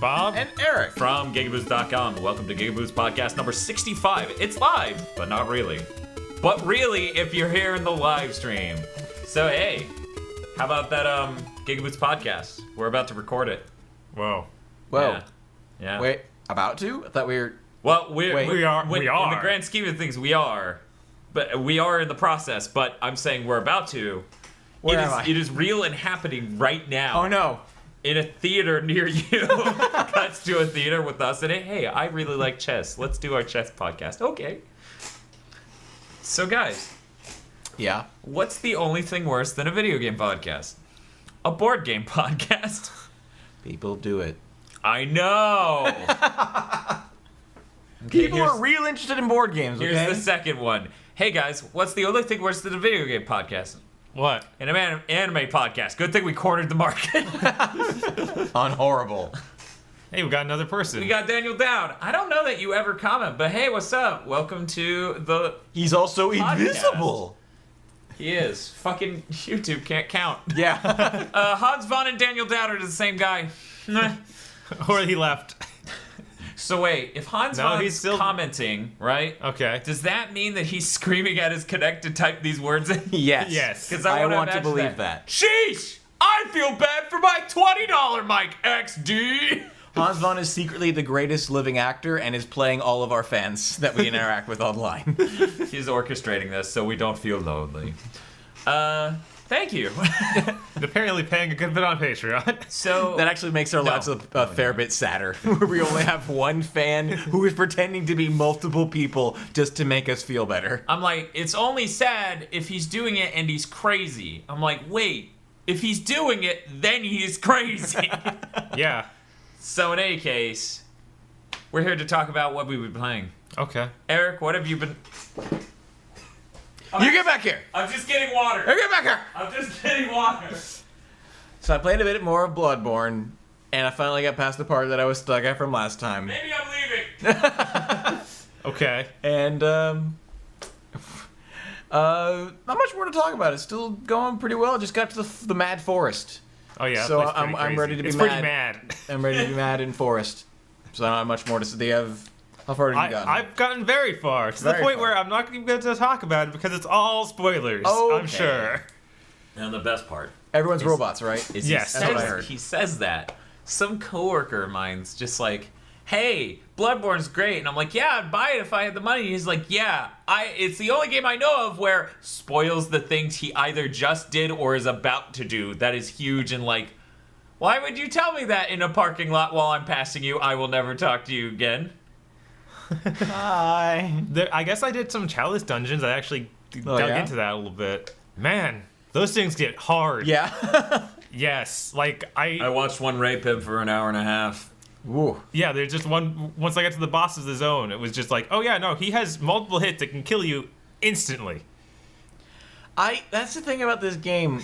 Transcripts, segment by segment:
Bob, and Eric from GigaBoots.com. Welcome to GigaBoots podcast number 65. It's live, but not really. But really, if you're here in the live stream. So hey, how about that GigaBoots podcast? We're about to record it. Whoa. Yeah. Wait, about to? I thought we were... Well, we are. In the grand scheme of things, we are. But we are in the process, but I'm saying we're about to. It is real and happening right now. Oh no. In a theater near you. Cuts to a theater with us and hey, I really like chess. Let's do our chess podcast. Okay. So guys. Yeah. What's the only thing worse than a video game podcast? A board game podcast. People do it. I know. People are real interested in board games, okay? Here's the second one. Hey guys, what's the only thing worse than a video game podcast? What? An anime podcast. Good thing we cornered the market. On horrible. Hey, we got another person. We got Daniel Dowd. I don't know that you ever comment, but hey, what's up? Welcome to the He's also podcast. invisible. He is. Fucking YouTube can't count. Yeah. Hans Vaughn and Daniel Dowd are the same guy. Or he left. So wait, if Hans Vaughn's he's still commenting, right? Okay. Does that mean that he's screaming at his Connect to type these words in? Yes. Yes. Because I wanna want to imagine believe that. Sheesh! I feel bad for my $20 mic XD! Hans Vaughn is secretly the greatest living actor and is playing all of our fans that we interact with online. He's orchestrating this so we don't feel lonely. Thank you. And apparently paying a good bit on Patreon. So That actually makes our lives a fair bit sadder, where we only have one fan who is pretending to be multiple people just to make us feel better. I'm like, it's only sad if he's doing it and he's crazy. I'm like, wait, if he's doing it, then he's crazy. Yeah. So in any case, we're here to talk about what we've been playing. Okay. Eric, what have you been... You get back here! I'm just getting water. You get back here! I'm just getting water. So I played a bit more of Bloodborne, and I finally got past the part that I was stuck at from last time. Maybe I'm leaving. And, Okay. not much more to talk about. It's still going pretty well. Just got to the Mad Forest. Oh yeah. So that place's pretty I'm crazy. ready to be it's mad. pretty mad. I'm ready to be mad in Forest. So I don't have much more to say. How far have you gotten? I've gotten very far. To the Very point far. where I'm not even going to talk about it because it's all spoilers. Okay. I'm sure. And the best part Everyone's robots, right? is Yes. That's what I heard. he says that. Some coworker of mine's just like, hey, Bloodborne's great. And I'm like, yeah, I'd buy it if I had the money. He's like, yeah, it's the only game I know of where spoils the things he either just did or is about to do. That is huge and like, why would you tell me that in a parking lot while I'm passing you? I will never talk to you again. Hi. I guess I did some Chalice dungeons. I actually dug yeah? into that a little bit. Man, those things get hard. Yeah. Yes. Like, I watched one rape him for an hour and a half. Woo. Yeah, there's just one. Once I got to the boss of the zone, it was just like, oh yeah, no, he has multiple hits that can kill you instantly. That's the thing about this game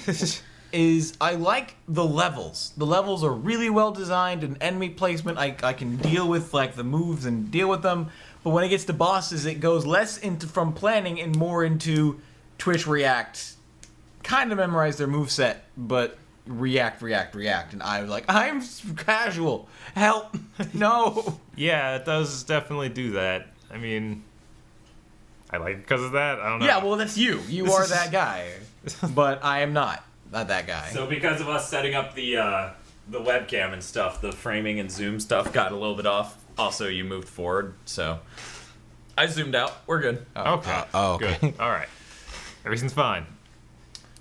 is I like the levels. The levels are really well designed and enemy placement. I can deal with like the moves and deal with them. But when it gets to bosses, it goes less into from planning and more into twitch react. Kind of memorize their moveset, but react. And I'm casual. Help. No. Yeah, it does definitely do that. I mean, I like it because of that. I don't know. Yeah, well, that's you. You are that guy. But I am not that guy. So because of us setting up the webcam and stuff, the framing and zoom stuff got a little bit off. Also, you moved forward, so I zoomed out. We're good. Okay. Okay. Good. All right. Everything's fine.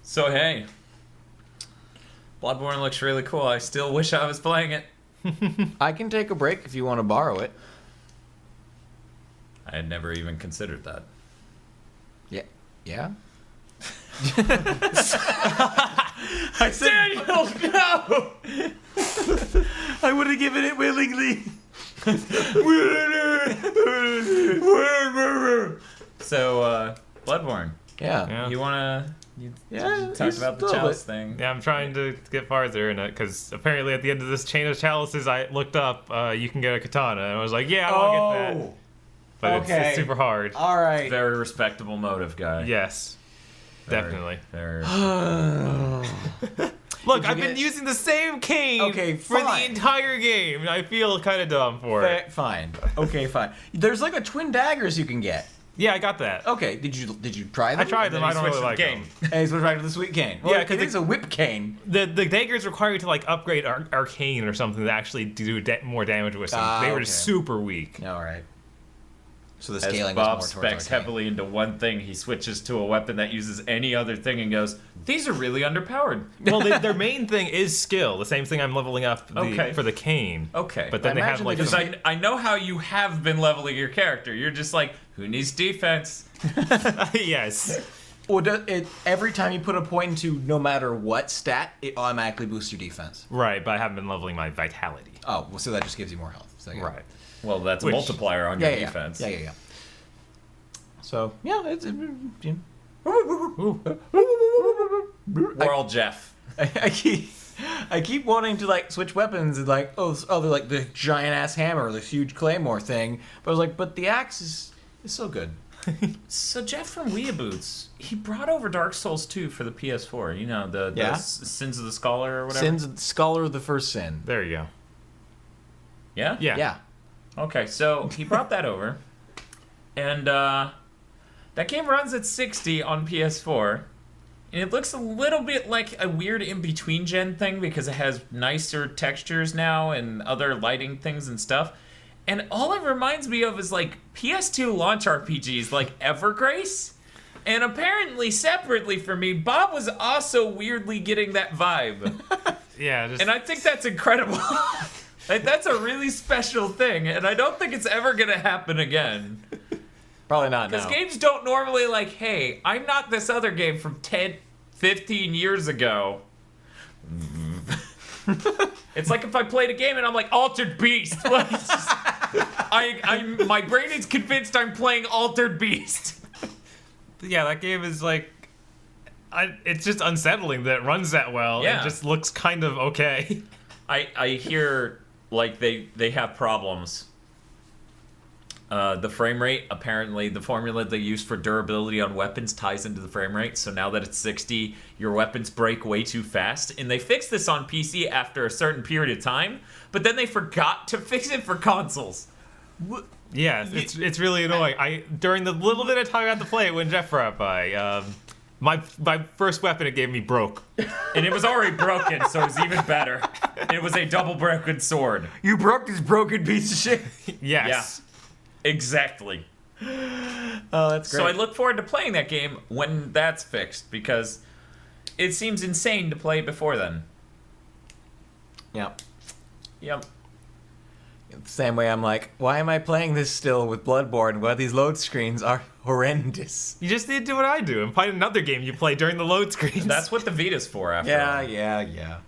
So hey, Bloodborne looks really cool. I still wish I was playing it. I can take a break if you want to borrow it. I had never even considered that. Yeah? I said, Daniel, no! I would have given it willingly. So, Bloodborne, Yeah. Yeah. you wanna Yeah. talk about the chalice thing? Yeah, I'm trying to get farther in it because apparently at the end of this chain of chalices, I looked up, you can get a katana, and I was like, yeah, I want to get that. But okay. it's super hard. All right. Very respectable motive, guy. Yes, Very, definitely. Very. Look, Did you I've been get- using the same cane Okay, for the fine. entire game. And I feel kind of dumb for it. Fine. Okay, fine. There's like a twin daggers you can get. Yeah, I got that. Okay, did you try them? I tried them. Then I he don't really switched like the them. game. And he's back to the sweet cane. Well, Yeah, 'cause it is a whip cane. The daggers require you to like upgrade arcane or something to actually do more damage with them. They were okay. super weak. All right. So the As scaling Bob was more towards specs arcane. heavily into one thing, he switches to a weapon that uses any other thing and goes, "These are really underpowered." Well, their main thing is skill. The same thing I'm leveling up Okay. for the cane. Okay. But then I they have imagine like they Because just- I know how you have been leveling your character. You're just like, who needs defense? yes. Well, every time you put a point into no matter what stat, it automatically boosts your defense. Right, but I haven't been leveling my vitality. Oh, well, so that just gives you more health. So, yeah. Right. Well, that's a Which- multiplier on Yeah, your yeah, defense. yeah. So yeah, it's. Ooh. World Jeff. I keep wanting to like switch weapons and like they're like the giant ass hammer or the huge claymore thing, but I was like, but the axe is so good. So Jeff from GigaBoots, he brought over Dark Souls 2 for the PS4. You know, the Yeah? Sins of the Scholar or whatever. Sin's Scholar of the First Sin. There you go. Yeah? Yeah. Yeah. Okay, so he brought that over. And that game runs at 60 on PS4. And it looks a little bit like a weird in-between gen thing because it has nicer textures now and other lighting things and stuff. And all it reminds me of is like PS2 launch RPGs like Evergrace. And apparently, separately for me, Bob was also weirdly getting that vibe. Yeah. Just, And I think that's incredible. Like, that's a really special thing, and I don't think it's ever gonna happen again. Probably not Because now. games don't normally like, hey, I'm not this other game from 10, 15 years ago. It's like if I played a game and I'm like, Altered Beast. Like, it's just- my brain is convinced I'm playing Altered Beast. yeah, that game is like. It's just unsettling that it runs that well. Yeah. It just looks kind of okay. I hear like they have problems. The frame rate, apparently the formula they use for durability on weapons ties into the frame rate. So now that it's 60, your weapons break way too fast. And they fixed this on PC after a certain period of time, but then they forgot to fix it for consoles. Yeah, it's really annoying. During the little bit of time I got to play it when Jeff brought by, my first weapon it gave me broke. And it was already broken, so it was even better. It was a double broken sword. You broke this broken piece of shit. Yes. Yeah, exactly. Oh, that's great. So I look forward to playing that game when that's fixed because it seems insane to play before then. Yeah. Yep. Same way I'm like, why am I playing this still with Bloodborne? Well, these load screens are horrendous. You just need to do what I do and find another game you play during the load screens. That's what the Vita's for, after all. Yeah.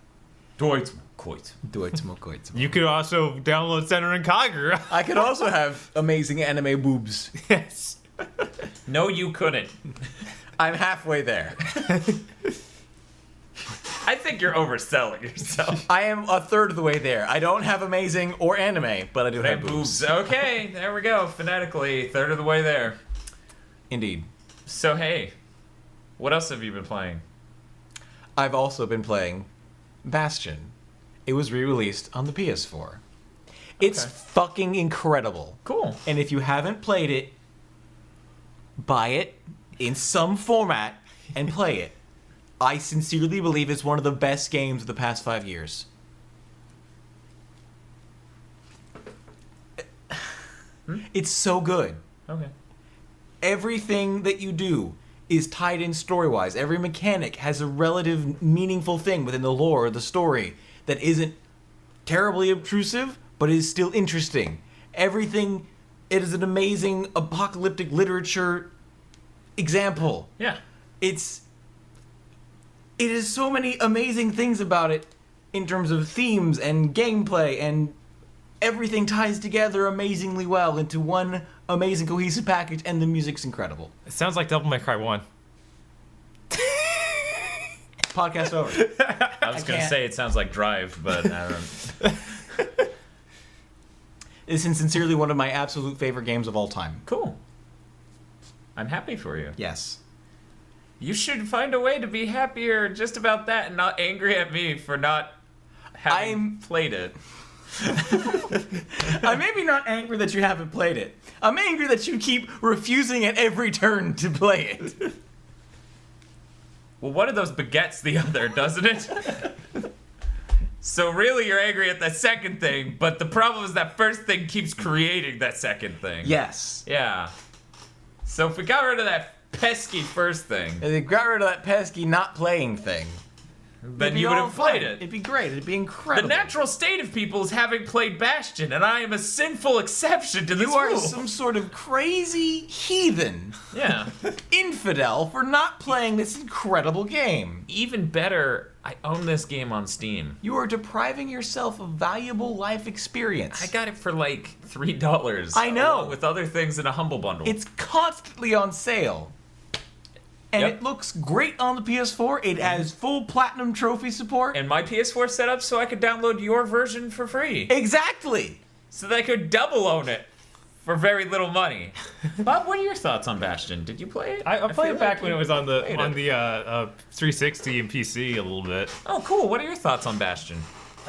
Deutsch Koit. Do it, smoke it. You could also download Center and Kagura. I could also have amazing anime boobs. Yes. No, you couldn't. I'm halfway there. I think you're overselling yourself. I am a third of the way there. I don't have amazing or anime, but I do have boobs. Okay, there we go. Phonetically, third of the way there. Indeed. So, hey, what else have you been playing? I've also been playing Bastion. It was re-released on the PS4. It's Okay. fucking incredible. Cool. And if you haven't played it, buy it in some format and play it. I sincerely believe it's one of the best games of the past 5 years. It's so good. Okay. Everything that you do is tied in story-wise. Every mechanic has a relative meaningful thing within the lore of the story that isn't terribly obtrusive, but is still interesting. Everything, it is an amazing apocalyptic literature example. Yeah. It is so many amazing things about it in terms of themes and gameplay, and everything ties together amazingly well into one amazing cohesive package, and the music's incredible. It sounds like Devil May Cry 1. Podcast over. I was going to can't. say it sounds like Drive, but I don't. This is sincerely one of my absolute favorite games of all time. Cool. I'm happy for you. Yes. You should find a way to be happier just about that and not angry at me for not having played it. I'm maybe not angry that you haven't played it. I'm angry that you keep refusing at every turn to play it. Well, one of those begets the other, doesn't it? So really you're angry at that second thing, but the problem is that first thing keeps creating that second thing. Yes. Yeah. So if we got rid of that pesky first thing, If they got rid of that pesky not playing thing, then you would have played it. It'd be great. It'd be The incredible. natural state of people is having played Bastion, and I am a sinful exception to this You are rule. some sort of crazy heathen Yeah. infidel for not playing this incredible game. Even better, I own this game on Steam. You are depriving yourself of valuable life experience. I got it for like $3. I know. Along with other things in a Humble Bundle. It's constantly on sale. And Yep. it looks great on the PS4. It has full platinum trophy support. and my PS4 set up so I could download your version for free. Exactly. So that I could double own it for very little money. Bob, what are your thoughts on Bastion? Did you play it? I played feel it back like when you it was on the played on it. the 360 and PC a little bit. Oh, cool. What are your thoughts on Bastion?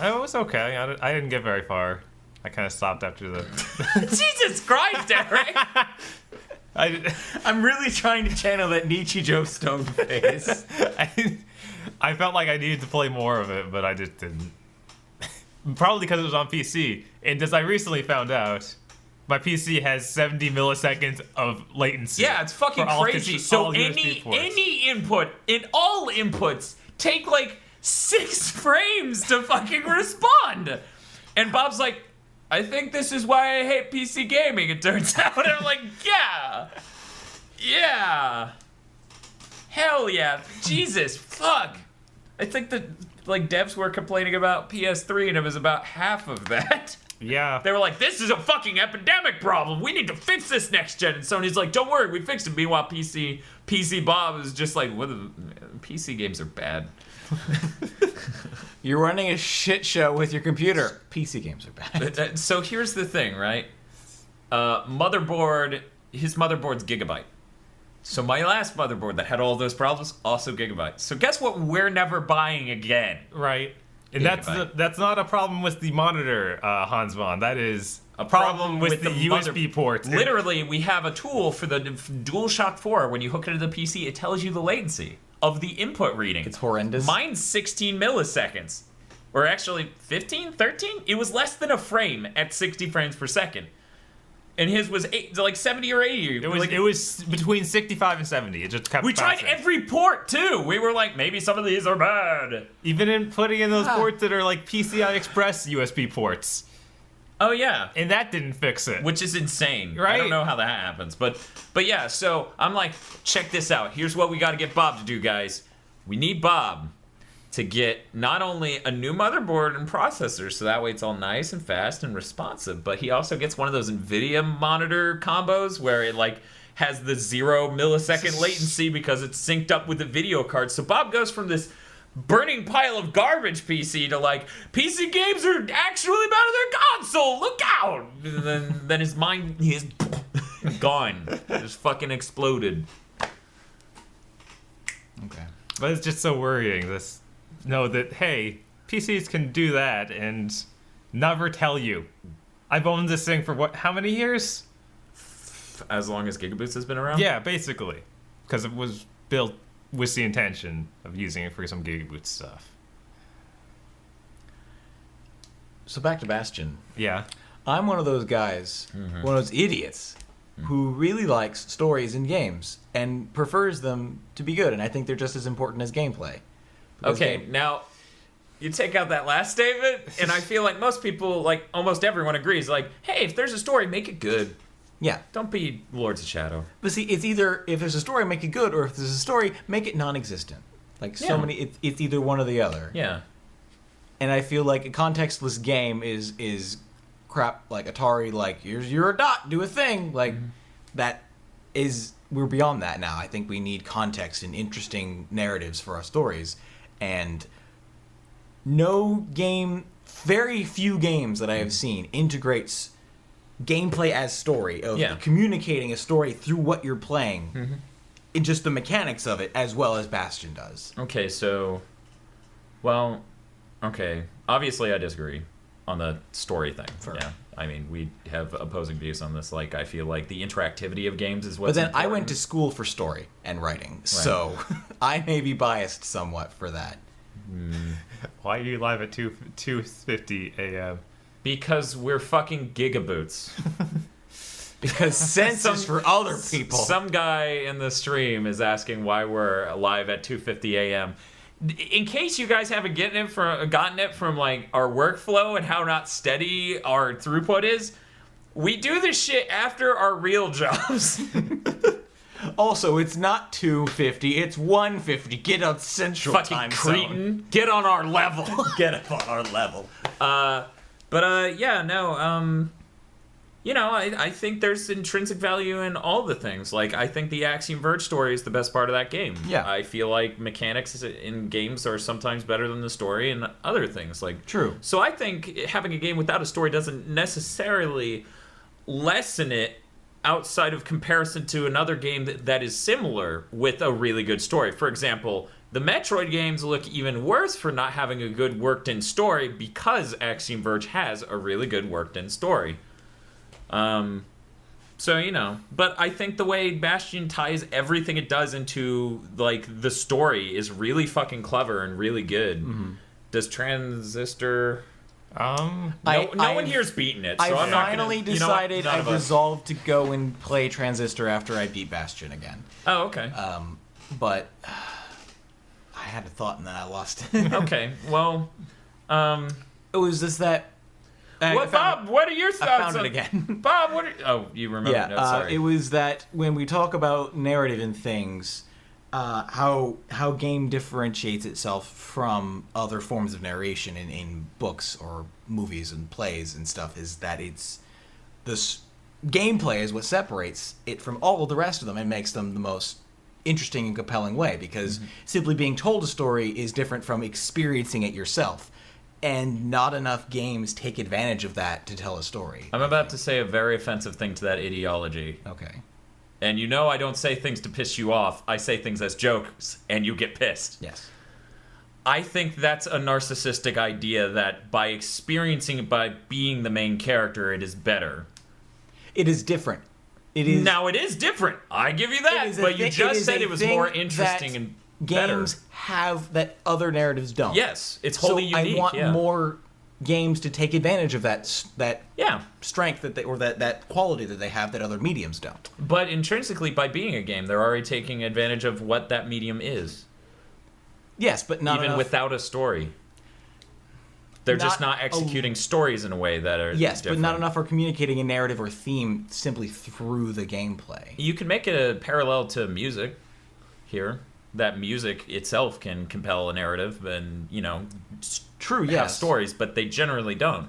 It was okay. I didn't get very far. I kind of stopped after the. Jesus Christ, Eric! I'm really trying to channel that Nietzsche Joe Stone face. I felt like I needed to play more of it, but I just didn't. Probably because it was on PC. And as I recently found out, my PC has 70 milliseconds of latency. Yeah, it's fucking for all crazy. cons- So all USB ports. any input in all inputs take like 6 frames to fucking respond. And Bob's like, I think this is why I hate PC gaming, it turns out. And I'm like, yeah. Yeah. Hell yeah. Jesus, fuck. I think that like devs were complaining about PS3 and it was about half of that. Yeah. They were like, this is a fucking epidemic problem. We need to fix this next gen. And Sony's like, don't worry, we fixed it. Meanwhile, PC Bob is just like, PC games are bad. You're running a shit show with your computer. PC games are bad. So here's the thing, right? His motherboard's Gigabyte. So my last motherboard that had all those problems, also Gigabyte. So guess what we're never buying again? Right. And Gigabyte. that's not a problem with the monitor, Hans Von. That is a problem with the USB ports. Literally, we have a tool for the DualShock 4. When you hook it to the PC, it tells you the latency of the input reading. It's horrendous. Mine's 16 milliseconds. Or actually, 15? 13? It was less than a frame at 60 frames per second. And his was like 70 or 80. It was between 65 and 70. It just kept We tried bouncing. every port, too. We were like, maybe some of these are bad. Even in putting in those ports that are like PCI Express USB ports. Oh, yeah. And that didn't fix it. Which is insane. I Right. don't know how that happens. But yeah, so I'm like, check this out. Here's what we got to get Bob to do, guys. We need Bob to get not only a new motherboard and processor, so that way it's all nice and fast and responsive, but he also gets one of those NVIDIA monitor combos where it like has the 0 millisecond latency because it's synced up with the video card. So Bob goes from this burning pile of garbage PC to like, PC games are actually better than console, look out! And then his mind is gone. Just fucking exploded. Okay. But it's just so worrying. That hey, PCs can do that and never tell you. I've owned this thing for how many years? As long as GigaBoots has been around? Yeah, basically. Because it was built with the intention of using it for some GigaBoots stuff. So back to Bastion. Yeah. I'm one of those guys, one of those idiots, who really likes stories in games and prefers them to be good, and I think they're just as important as gameplay. Because Okay, now you take out that last statement, and I feel like most people, like almost everyone agrees, like, hey, if there's a story, make it good. Yeah. Don't be Lords of Shadow. But see, it's either, if there's a story, make it good, or if there's a story, make it non-existent. Like, so Yeah. many, it's either one or the other. Yeah. And I feel like a contextless game is crap, like Atari, like, here's your dot, do a thing. Like, that is, we're beyond that now. I think we need context and interesting narratives for our stories. And no game, very few games that I have seen integrates gameplay as story, of Yeah. communicating a story through what you're playing, in just the mechanics of it as well as Bastion does. Okay, so, well, okay. Obviously, I disagree on the story thing. Fair. Yeah, I mean, we have opposing views on this. Like, I feel like the interactivity of games is what's But then important. I went to school for story and writing, so I may be biased somewhat for that. Why are you live at 2:50 a.m.? Because we're fucking GigaBoots. Because sense is for other people. Some guy in the stream is asking why we're live at 2:50 a.m. In case you guys haven't gotten it from like our workflow and how not steady our throughput is, we do this shit after our real jobs. Also, it's not 2:50, it's 1:50. Get up Central Fucking Time cretin. Zone. Get on our level. Get up on our level. Yeah, no, you know, I think there's intrinsic value in all the things. Like, I think the Axiom Verge story is the best part of that game. Yeah. I feel like mechanics in games are sometimes better than the story and other things. Like, True. So I think having a game without a story doesn't necessarily lessen it outside of comparison to another game that is similar with a really good story. For example, the Metroid games look even worse for not having a good worked-in story because Axiom Verge has a really good worked-in story. So, you know, but I think the way Bastion ties everything it does into, like, the story is really fucking clever and really good. Mm-hmm. Does Transistor... No one here's beaten it, so I'm not finally gonna, decided I've I've resolved to go and play Transistor after I beat Bastion again. Oh, okay. But I had a thought and then I lost it. Okay, well... It was just that... Bob, what are your thoughts I found on... it again. Bob, what are... Oh, you remember? Yeah, No, sorry. it was that when we talk about narrative and things, how game differentiates itself from other forms of narration in books or movies and plays and stuff is that it's this gameplay is what separates it from all of the rest of them and makes them the most interesting and compelling way, because simply being told a story is different from experiencing it yourself. And not enough games take advantage of that to tell a story. I'm about to say a very offensive thing to that ideology. Okay. And you know I don't say things to piss you off. I say things as jokes, and you get pissed. Yes. I think that's a narcissistic idea that by experiencing it, by being the main character, it is better. It is different. It is. Now, it is different. I give you that. But you just said it was more interesting and games better. have that other narratives don't. Yes, it's wholly so unique. I want yeah. more games to take advantage of that Yeah. strength that they, or that quality that they have that other mediums don't. But intrinsically, by being a game, they're already taking advantage of what that medium is. Yes, but not even enough. without a story. They're just not executing stories in a way that are Yes, different. but not enough for communicating a narrative or theme simply through the gameplay. You can make a parallel to music here. That music itself can compel a narrative and, you know, True, have yes. stories, but they generally don't.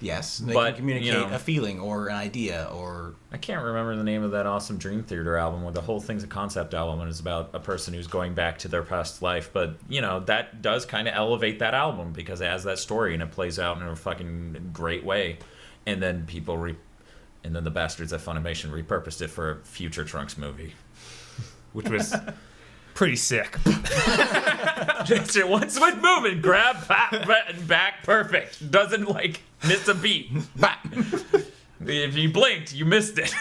Yes, they But, can communicate you know, a feeling or an idea or... I can't remember the name of that awesome Dream Theater album where the whole thing's a concept album and it's about a person who's going back to their past life. But, you know, that does kind of elevate that album because it has that story and it plays out in a fucking great way. And then and then the bastards at Funimation repurposed it for a future Trunks movie. Which was pretty sick. Just once with moving, grab, back, perfect. Doesn't, like, miss a beat. If you blinked, you missed it.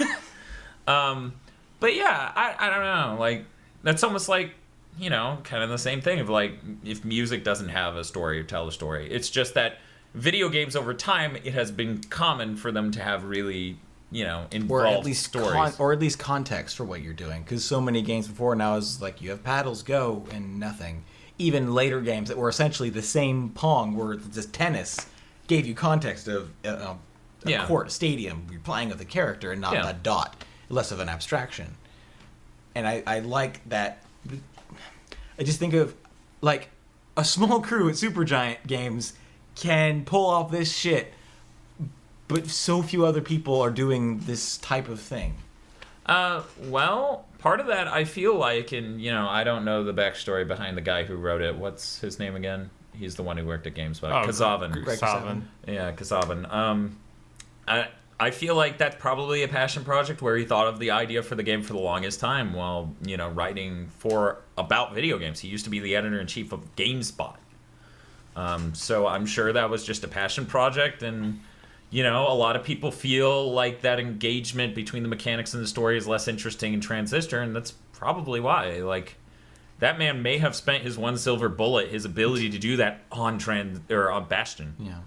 But yeah, I don't know. Like, that's almost like, you know, kind of the same thing of, like, if music doesn't have a story or tell a story. It's just that video games over time, it has been common for them to have really, you know, involved or at least stories. or at least context for what you're doing, because so many games before now is like you have paddles, go, and nothing. Even later games that were essentially the same Pong, where just tennis, gave you context of a court, a stadium, you're playing with the character and not a dot, less of an abstraction. And I like that. I just think of like a small crew at Supergiant Games can pull off this shit. But so few other people are doing this type of thing. Well, part of that I feel like, and, you know, I don't know the backstory behind the guy who wrote it. What's his name again? He's the one who worked at GameSpot. Kazavin. Kazavin. Yeah, Kazavin. I feel like that's probably a passion project where he thought of the idea for the game for the longest time while, writing about video games. He used to be the editor-in-chief of GameSpot. So I'm sure that was just a passion project, and, a lot of people feel like that engagement between the mechanics and the story is less interesting in Transistor, and that's probably why. Like, that man may have spent his one silver bullet, his ability to do that on Bastion. Yeah.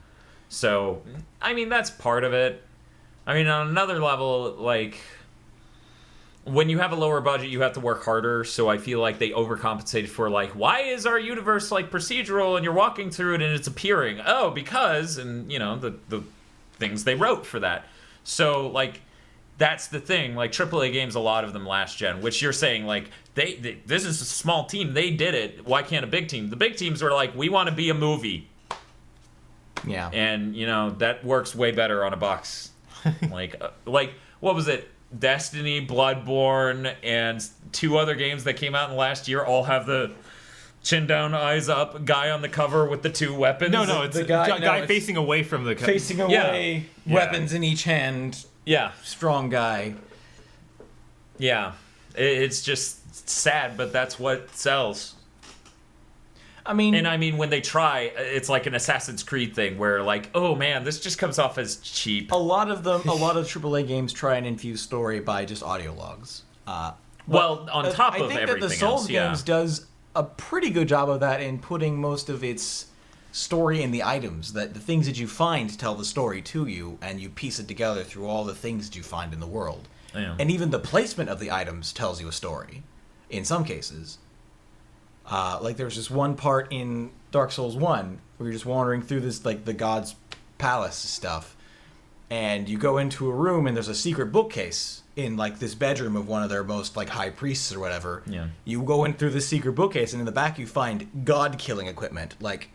So, I mean, that's part of it. I mean, on another level, like, when you have a lower budget, you have to work harder, so I feel like they overcompensated for, like, why is our universe, like, procedural and you're walking through it and it's appearing? Oh, because, and, the things they wrote for that. So, like, that's the thing. Like, AAA games, a lot of them last gen, which you're saying, like, this is a small team. They did it. Why can't a big team? The big teams were like, we want to be a movie. Yeah. And, that works way better on a box. like, what was it? Destiny, Bloodborne, and 2 other games that came out in the last year all have the chin down, eyes up guy on the cover with the 2 weapons. No, it's the a guy- guy facing away from the Facing away, weapons in each hand, Yeah. strong guy. Yeah. It's just sad, but that's what sells. I mean, And I mean, when they try, it's like an Assassin's Creed thing where, like, oh man, this just comes off as cheap. a lot of AAA games try and infuse story by just audio logs. Well, on top of I think everything that the Souls else, yeah. games does a pretty good job of that in putting most of its story in the items, that the things that you find tell the story to you, and you piece it together through all the things that you find in the world. Yeah. And even the placement of the items tells you a story, in some cases. Like there's this one part in Dark Souls 1 where you're just wandering through this, like, the god's palace stuff, and you go into a room and there's a secret bookcase in, like, this bedroom of one of their most, like, high priests or whatever. Yeah. You go in through this secret bookcase, and in the back you find god-killing equipment, like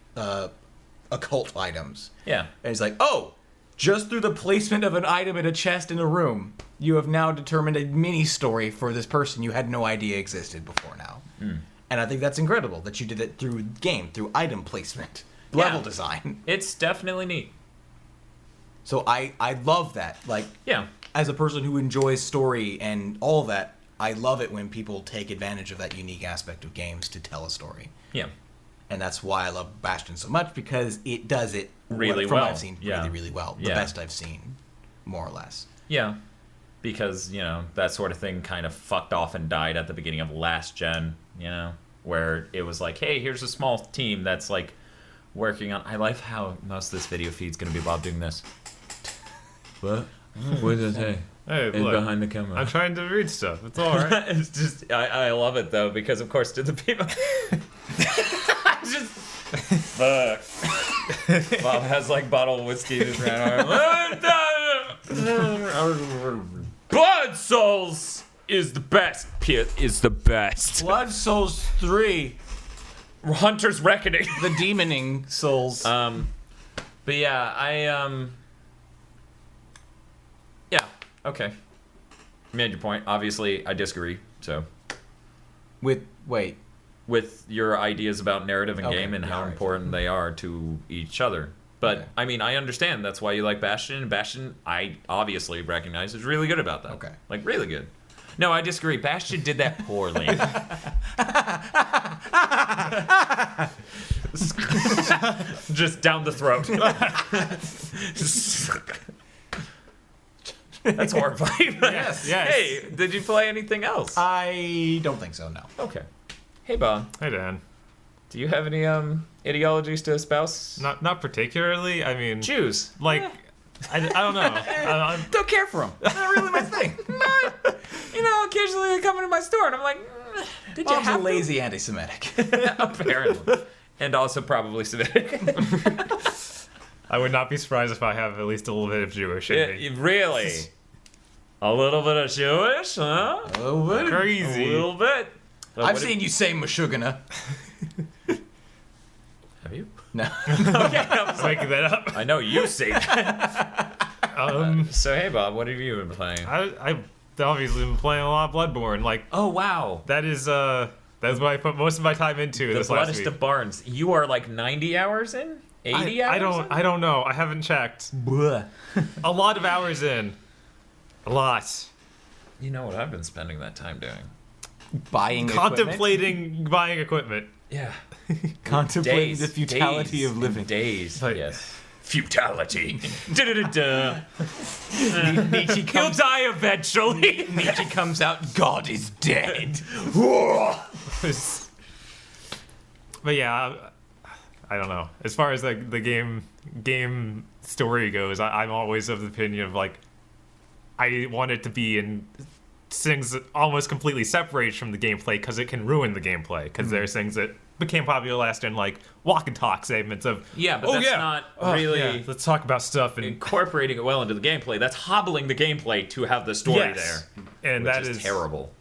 occult items. Yeah. And it's like, oh, just through the placement of an item in a chest in a room, you have now determined a mini-story for this person you had no idea existed before now. And I think that's incredible that you did it through game, through item placement, level design. It's definitely neat. So I love that. Like, Yeah. as a person who enjoys story and all that, I love it when people take advantage of that unique aspect of games to tell a story. Yeah. And that's why I love Bastion so much, because it does it Really from well. what I've seen Yeah. really, really well. The Yeah. best I've seen, more or less. Yeah. Because, that sort of thing kind of fucked off and died at the beginning of last gen, where it was like, hey, here's a small team that's, like, working on... I like how most of this video feed's going to be Bob doing this. What? What does it say? Hey, It's look, behind the camera. I'm trying to read stuff. It's all right. It's just... I love it, though, because, of course, to the people... just... Fuck. Bob has, like, bottle of whiskey in his hand. Blood Souls is the best. Is the best. Blood Souls 3, Hunter's Reckoning. the demoning souls. But yeah, yeah, okay. Made your point. Obviously, I disagree. So, with your ideas about narrative and Okay, game and yeah, how right. important they are to each other. But Okay. I mean, I understand that's why you like Bastion. And Bastion, I obviously recognize, is really good about that. Okay. Like really good. No, I disagree. Bastion did that poorly. Just down the throat. That's horrifying. Yes. Hey, did you play anything else? I don't think so, no. Okay. Hey, Bob. Hey, Dan. Do you have any ideologies to espouse? Not particularly. I mean, Jews. like, I don't know. I'm, Don't care for them. Not really my thing. Occasionally they come into my store and I'm like, did you Bob's a have lazy anti-Semitic. to? Apparently. And also probably Semitic. I would not be surprised if I have at least a little bit of Jewish in me. Really? A little bit of Jewish, huh? A little bit. A Crazy. little bit. I've seen you say Meshuggah. Have you? No. Okay, I was like, Making that up. I know you say that. So hey, Bob, what have you been playing? I've obviously been playing a lot of Bloodborne. Like, Oh wow. that's what I put most of my time into The this last bloodest week. of barns. You are like 90 hours in? 80 hours? I don't know. I haven't checked. A lot of hours in. A lot. You know what I've been spending that time doing? Buying Contemplating buying equipment. Yeah. Contemplating Days, the futility days of living. and days. Like- Yes. Futility. Da-da-da-da. Nietzsche He'll comes, die eventually. Nietzsche comes out, God is dead. But yeah, I don't know. As far as like the game story goes, I'm always of the opinion of like I want it to be in things that almost completely separates from the gameplay because it can ruin the gameplay. Because there's things that became popular last in like walk and talk segments of Yeah, but that's not really yeah, let's talk about stuff and incorporating it well into the gameplay. That's hobbling the gameplay to have the story yes. there. And Which that is is terrible.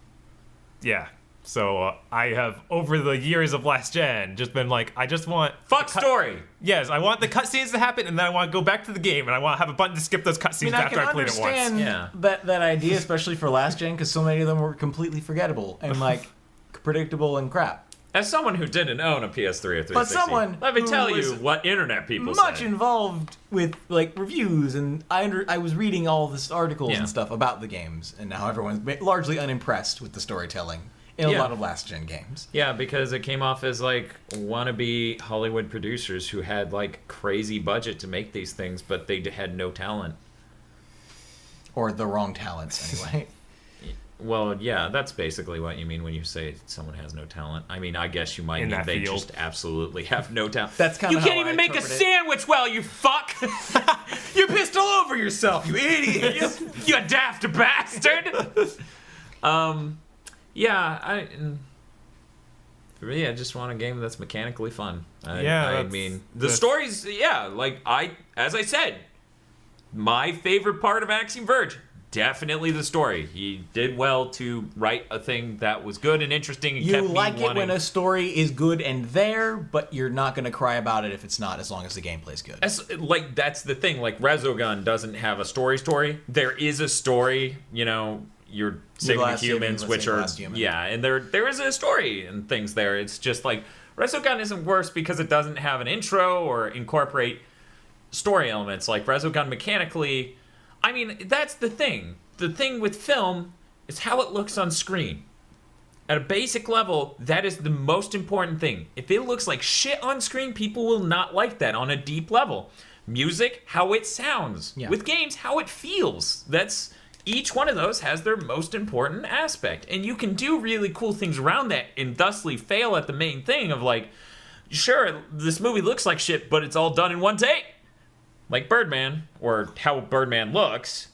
Yeah. So I have over the years of last gen just been like I just want Fuck story. Yes, I want the cutscenes to happen, and then I want to go back to the game, and I want to have a button to skip those cutscenes after I played it once. understand Yeah. that idea, especially for last gen, because so many of them were completely forgettable and like predictable and crap. As someone who didn't own a PS3 or 360, But someone let me who tell was you what internet people Much say. involved with like reviews, and I was reading all this articles Yeah. and stuff about the games, and now everyone's largely unimpressed with the storytelling in a Yeah. lot of last gen games. Yeah, because it came off as like wannabe Hollywood producers who had like crazy budget to make these things, but they had no talent. Or the wrong talents, anyway. Well, yeah, that's basically what you mean when you say someone has no talent. I mean, I guess you might In mean that they field. just absolutely have no talent. That's kinda You can't how even I make a interpret it. sandwich well, you fuck! You pissed all over yourself, you idiot! You daft bastard! Yeah, for me, I just want a game that's mechanically fun. I that's- mean, the that's- stories, yeah, like as I said, my favorite part of Axiom Verge, definitely the story. He did well to write a thing that was good and interesting and You kept me like it wanting. when a story is good and there, but you're not going to cry about it if it's not, as long as the gameplay's good. Like, that's the thing. Like, Resogun doesn't have a story. There is a story, you know, you're saving the last human, humans, let's which say are, last human. yeah, and there is a story and things there. It's just like, Resogun isn't worse because it doesn't have an intro or incorporate story elements. Like, Resogun mechanically, I mean, that's the thing. The thing with film is how it looks on screen. At a basic level, that is the most important thing. If it looks like shit on screen, people will not like that on a deep level. Music, how it sounds. Yeah. With games, how it feels. That's each one of those has their most important aspect. And you can do really cool things around that and thusly fail at the main thing of like, sure, this movie looks like shit, but it's all done in one take. Like Birdman, or how Birdman looks.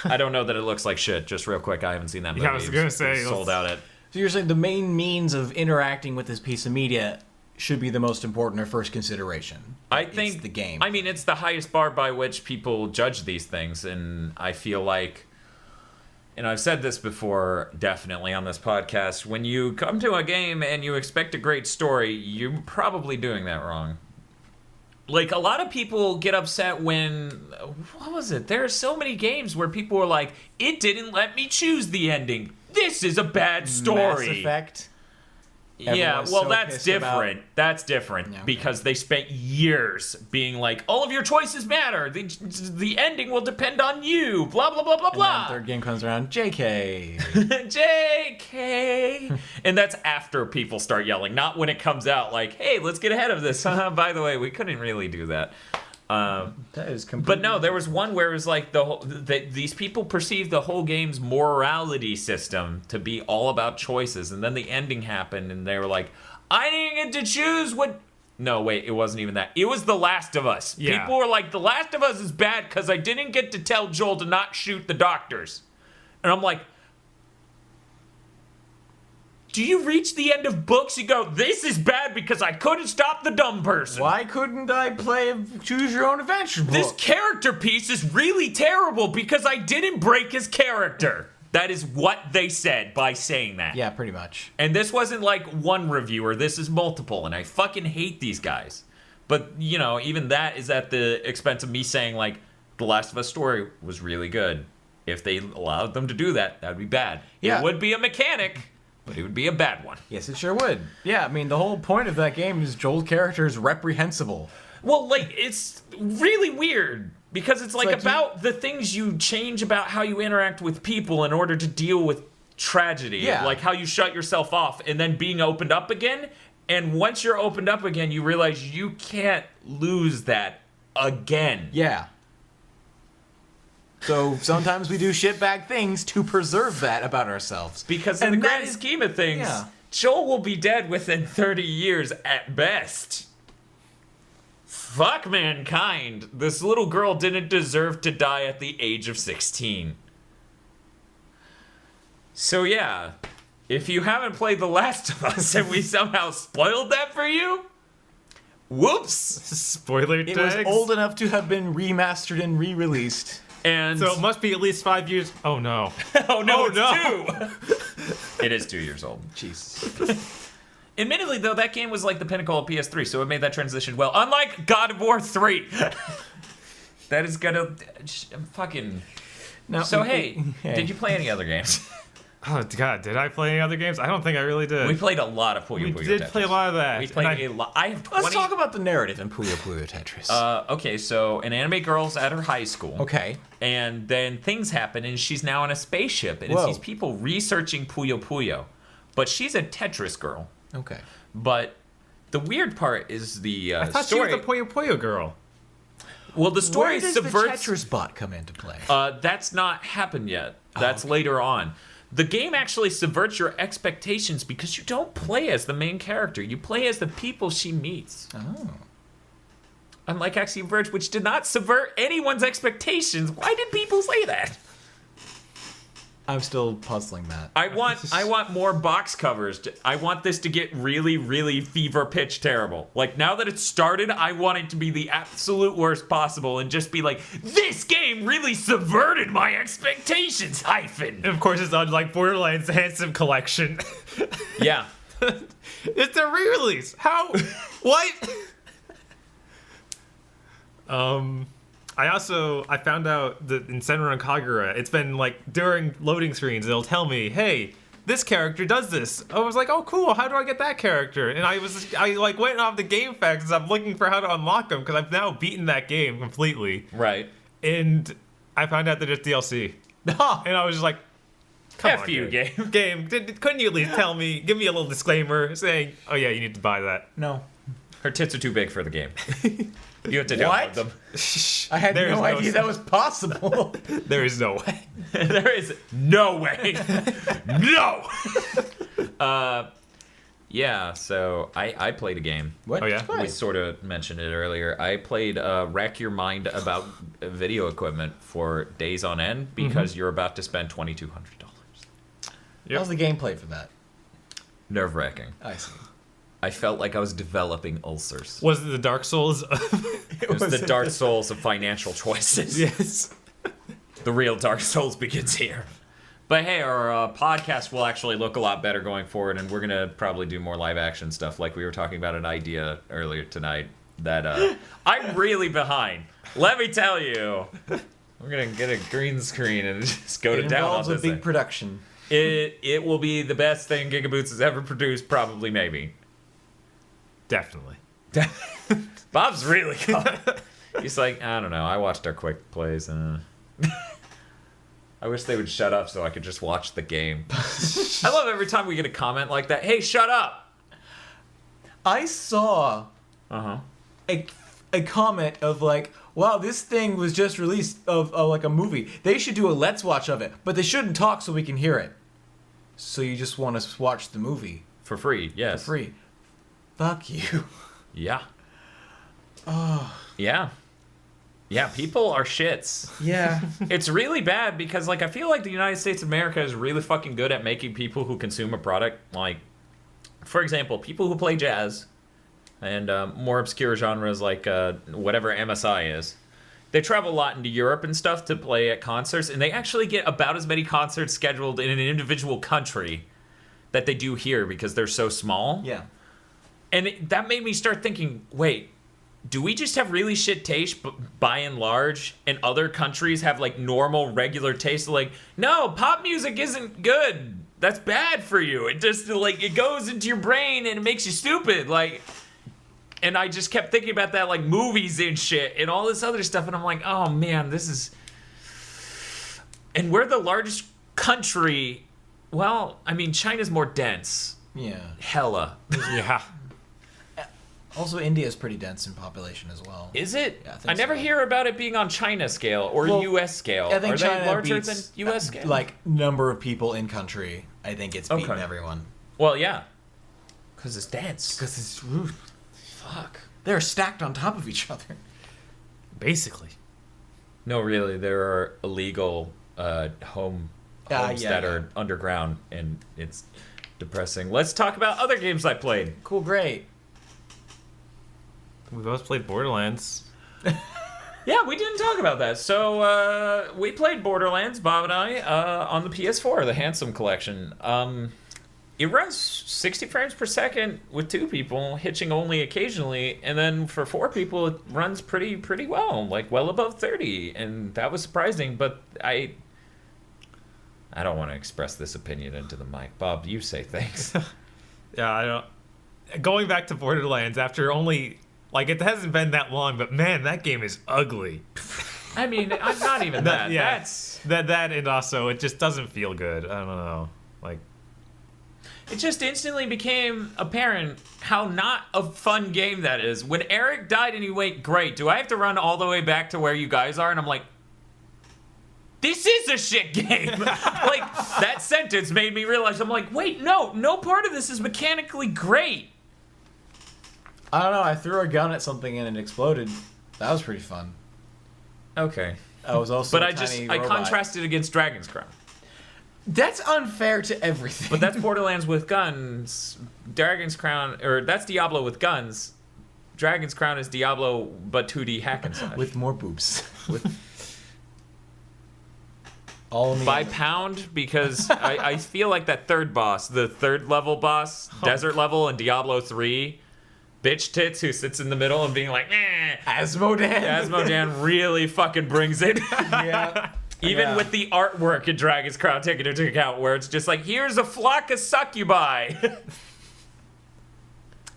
I don't know that it looks like shit. Just real quick, I haven't seen that movie. Yeah, I was gonna say, It's sold out at. So you're saying the main means of interacting with this piece of media should be the most important or first consideration. I It's think the game. I mean, it's the highest bar by which people judge these things, and I feel like, and I've said this before, definitely on this podcast, when you come to a game and you expect a great story, you're probably doing that wrong. Like, a lot of people get upset when, what was it? There are so many games where people were like, it didn't let me choose the ending. This is a bad story. Mass Effect. Yeah, Everyone's well, so that's pissed different. about- That's different Yeah, okay. because they spent years being like, all of your choices matter. The ending will depend on you. Blah, blah, blah, blah, And then blah. third game comes around, JK. JK. And that's after people start yelling, not when it comes out like, hey, let's get ahead of this. By the way, we couldn't really do that. That is completely. But no, there was one where it was like these people perceived the whole game's morality system to be all about choices, and then the ending happened, and they were like, "I didn't get to choose what." No, wait, it wasn't even that. It was The Last of Us. Yeah. People were like, "The Last of Us is bad because I didn't get to tell Joel to not shoot the doctors," and I'm like. Do you reach the end of books? You go, this is bad because I couldn't stop the dumb person. Why couldn't I play a Choose Your Own Adventure book? This character piece is really terrible because I didn't break his character. That is what they said by saying that. Yeah, pretty much. And this wasn't like one reviewer, this is multiple, and I fucking hate these guys. But, you know, even that is at the expense of me saying, like, The Last of Us story was really good. If they allowed them to do that, that would be bad. Yeah. It would be a mechanic, but it would be a bad one. Yes, it sure would. Yeah, I mean, the whole point of that game is Joel's character is reprehensible. Well, like, it's really weird because it's like like about the things you change about how you interact with people in order to deal with tragedy. Yeah. Like how you shut yourself off and then being opened up again. And once you're opened up again, you realize you can't lose that again. Yeah. So sometimes we do shitbag things to preserve that about ourselves. Because in And the that grand is- scheme of things, yeah. Joel will be dead within 30 years at best. Fuck mankind. This little girl didn't deserve to die at the age of 16. So yeah, if you haven't played The Last of Us and we somehow spoiled that for you, whoops. Spoiler It tags. was old enough to have been remastered and re-released. And So it must be at least 5 years. Oh no. oh no, Oh, it's no. 2. It is 2 years old. Jesus. Admittedly, though, that game was like the pinnacle of PS3, so it made that transition well. Unlike God of War 3. That is gonna fucking. Now, So hey, did you play any other games? Oh god, did I play any other games? I don't think I really did. We played a lot of Puyo We Puyo did Tetris. play a lot of that. We and played I- a lot. I have 20. Let's talk about the narrative in Puyo Puyo Tetris. Okay, so an anime girl's at her high school. Okay. And then things happen, and she's now in a spaceship, and Whoa. it's these people researching Puyo Puyo. But she's a Tetris girl. Okay. But the weird part is the I thought story. she was the Puyo Puyo girl. Well, the story Where does subverts. the Tetris bot come into play? That's not happened yet. That's later on. The game actually subverts your expectations because you don't play as the main character. You play as the people she meets. Oh. Unlike Axiom Verge, which did not subvert anyone's expectations. Why did people say that? I'm still puzzling that. I want more box covers. I want this to get really, really fever pitch terrible. Like, now that it's started, I want it to be the absolute worst possible and just be like, this game really subverted my expectations, hyphen. And of course, it's on like Borderlands Handsome Collection. Yeah. It's a re-release. How? What? I found out that in Senran Kagura, it's been like during loading screens, it'll tell me, hey, this character does this. I was like, oh cool, how do I get that character? And I like went off the game facts and I'm looking for how to unlock them because I've now beaten that game completely. Right. And I found out that it's DLC. Ah, And I was just like, come F on, you, game. Game, couldn't you at least tell me, give me a little disclaimer saying, oh yeah, you need to buy that. no. Her tits are too big for the game. You have to download What? them. I had There's no idea that was possible. There is no way. There is no way. No. Yeah, so I played a game. What? Oh, yeah? We sort of mentioned it earlier. I played Rack Your Mind about video equipment for days on end because you're about to spend $2,200. Yep. How's the gameplay for that? Nerve-wracking. I see. I felt like I was developing ulcers. Was it the Dark Souls? It was the Dark Souls of financial choices. Yes. The real Dark Souls begins here. But hey, our podcast will actually look a lot better going forward, and we're going to probably do more live action stuff. Like we were talking about an idea earlier tonight that I'm really behind. Let me tell you. We're going to get a green screen and just go to It town on involves a this big thing. production. It will be the best thing GigaBoots has ever produced, probably, maybe. Definitely. Bob's really gone. He's like, I don't know. I watched our quick plays. I wish they would shut up so I could just watch the game. I love every time we get a comment like that. Hey, shut up. I saw Uh-huh. a comment of like, wow, this thing was just released of like a movie. They should do a let's watch of it, but they shouldn't talk so we can hear it. So you just want to watch the movie For free, yes. for free. Fuck you. Yeah. Oh. Yeah. Yeah, people are shits. Yeah. It's really bad because, like, I feel like the United States of America is really fucking good at making people who consume a product, like, for example, people who play jazz and more obscure genres like whatever MSI is. They travel a lot into Europe and stuff to play at concerts, and they actually get about as many concerts scheduled in an individual country that they do here because they're so small. Yeah. And that made me start thinking, wait, do we just have really shit taste by and large, and other countries have like normal, regular taste? Like, no, pop music isn't good. That's bad for you. It just like it goes into your brain and it makes you stupid. Like, And I just kept thinking about that, like movies and shit and all this other stuff. And I'm like, oh man, this is. And we're the largest country. Well, I mean, China's more dense. Yeah. Hella. Yeah. Also, India is pretty dense in population as well. Is it? Yeah, I think I never so. hear about it being on China scale or Well, U.S. scale. I think Are China they larger than beats, U.S. scale? Like, number of people in country, I think it's beaten Okay. everyone. Well, yeah. Because it's dense. Because it's... Fuck. They're stacked on top of each other. Basically. No, really, there are illegal homes that are underground, and it's depressing. Let's talk about other games I played. Cool, great. We both played Borderlands. Yeah, we didn't talk about that. So we played Borderlands, Bob and I, on the PS4, the Handsome Collection. It runs 60 frames per second with 2 people, hitching only occasionally, and then for 4 people, it runs pretty well, like well above 30, and that was surprising. But I don't want to express this opinion into the mic. Bob, you say things. Yeah, I don't. Going back to Borderlands after only. Like, it hasn't been that long, but man, that game is ugly. I mean, I'm not even that. Yeah, That's that and also it just doesn't feel good. I don't know. Like, it just instantly became apparent how not a fun game that is. When Eric died and he went, great, do I have to run all the way back to where you guys are? And I'm like, this is a shit game. Like, that sentence made me realize, I'm like, wait, no part of this is mechanically great. I don't know, I threw a gun at something and it exploded. That was pretty fun. Okay. I was also But a I tiny I robot. contrasted against Dragon's Crown. That's unfair to everything. But that's Borderlands with guns. Dragon's Crown, or that's Diablo with guns. Dragon's Crown is Diablo, but 2D hack and slash. with more boobs. All in the By end. pound, because I feel like that third boss, the third level boss, desert level in Diablo 3, bitch tits who sits in the middle and being like, Asmodan. Asmodan really fucking brings it. Yeah. Even Yeah. with the artwork in Dragon's Crown taken into account, where it's just like, here's a flock of succubi.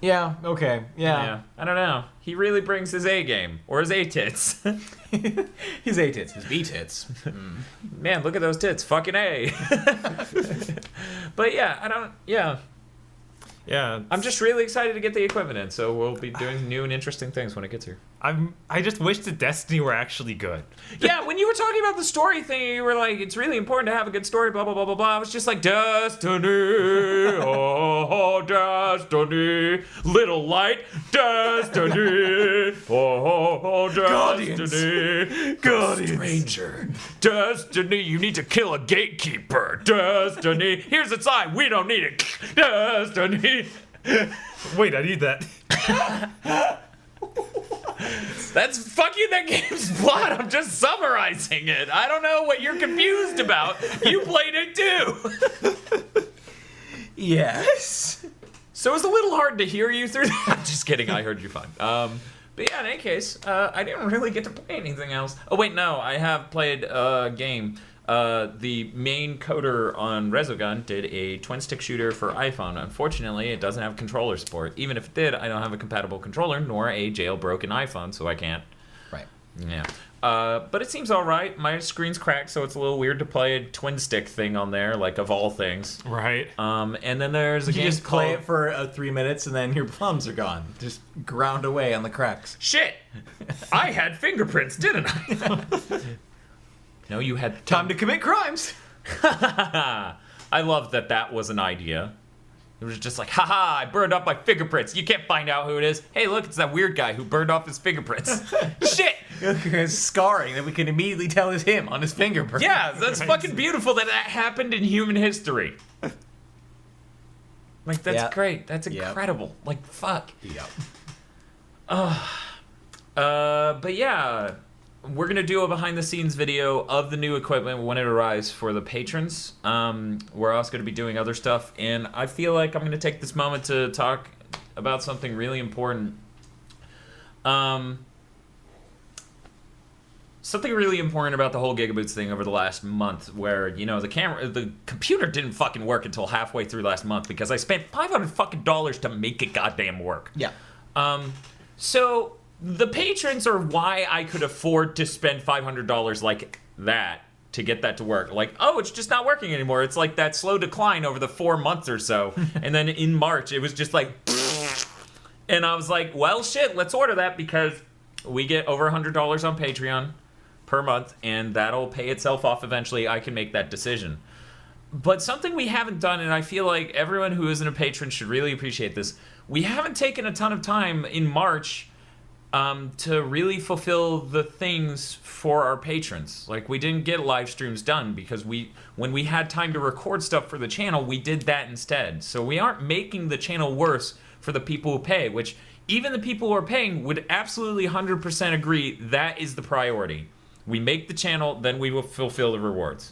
Yeah, okay. Yeah, Yeah. I don't know. He really brings his A game, or his A tits. His A tits, his B tits. Man, look at those tits. Fucking A. But yeah, yeah. I'm just really excited to get the equipment in, so we'll be doing new and interesting things when it gets here. I just wish the Destiny were actually good. Yeah, when you were talking about the story thing, you were like, it's really important to have a good story, blah, blah, blah, blah, blah. I was just like, Destiny, oh, Destiny, little light, Destiny, oh, Destiny, Guardians. stranger, Destiny, you need to kill a gatekeeper, Destiny, here's a sign, we don't need it, Destiny. Wait, I need that. That's fucking that game's plot. I'm just summarizing it. I don't know what you're confused about. You played it too. Yes. So it was a little hard to hear you through that. I'm just kidding. I heard you fine. But yeah, in any case, I didn't really get to play anything else. Oh, wait, no. I have played a game. The main coder on Resogun did a twin-stick shooter for iPhone. Unfortunately, it doesn't have controller support. Even if it did, I don't have a compatible controller, nor a jailbroken iPhone, so I can't. Right. Yeah. But it seems all right. My screen's cracked, so it's a little weird to play a twin-stick thing on there, like, of all things. Right. And then there's a You game just play called... it for 3 minutes and then your thumbs are gone. Just ground away on the cracks. Shit! I had fingerprints, didn't I? No, you had... Time to commit crimes. I love that was an idea. It was just like, haha, I burned off my fingerprints. You can't find out who it is. Hey, look, it's that weird guy who burned off his fingerprints. Shit! Scarring that we can immediately tell is him on his fingerprint. Yeah, that's fucking beautiful that happened in human history. Like, that's Yeah. great. That's Yep. incredible. Like, fuck. Yep. But yeah, we're gonna do a behind-the-scenes video of the new equipment when it arrives for the patrons. We're also gonna be doing other stuff, and I feel like I'm gonna take this moment to talk about something really important. Something really important about the whole GigaBoots thing over the last month, where, you know, the computer didn't fucking work until halfway through last month because I spent $500 fucking to make it goddamn work. Yeah. So the patrons are why I could afford to spend $500 like that to get that to work. Like, oh, it's just not working anymore. It's like that slow decline over the 4 months or so. And then in March, it was just like, and I was like, well, shit, let's order that because we get over $100 on Patreon per month, and that'll pay itself off eventually. I can make that decision. But something we haven't done, and I feel like everyone who isn't a patron should really appreciate this, we haven't taken a ton of time in March to really fulfill the things for our patrons. Like, we didn't get live streams done because when we had time to record stuff for the channel, we did that instead. So we aren't making the channel worse for the people who pay, which even the people who are paying would absolutely 100% agree that is the priority. We make the channel, then we will fulfill the rewards.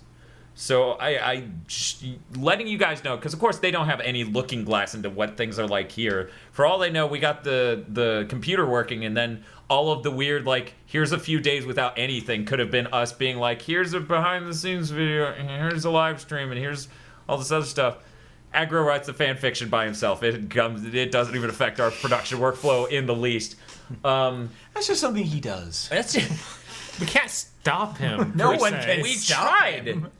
So I just letting you guys know, because of course they don't have any looking glass into what things are like here. For all they know, we got the computer working, and then all of the weird, like, here's a few days without anything could have been us being like, here's a behind the scenes video, and here's a live stream, and here's all this other stuff. Aggro writes the fan fiction by himself. It doesn't even affect our production workflow in the least. That's just something he does. That's it. We can't stop him. No per one se. can. We Stop tried. him.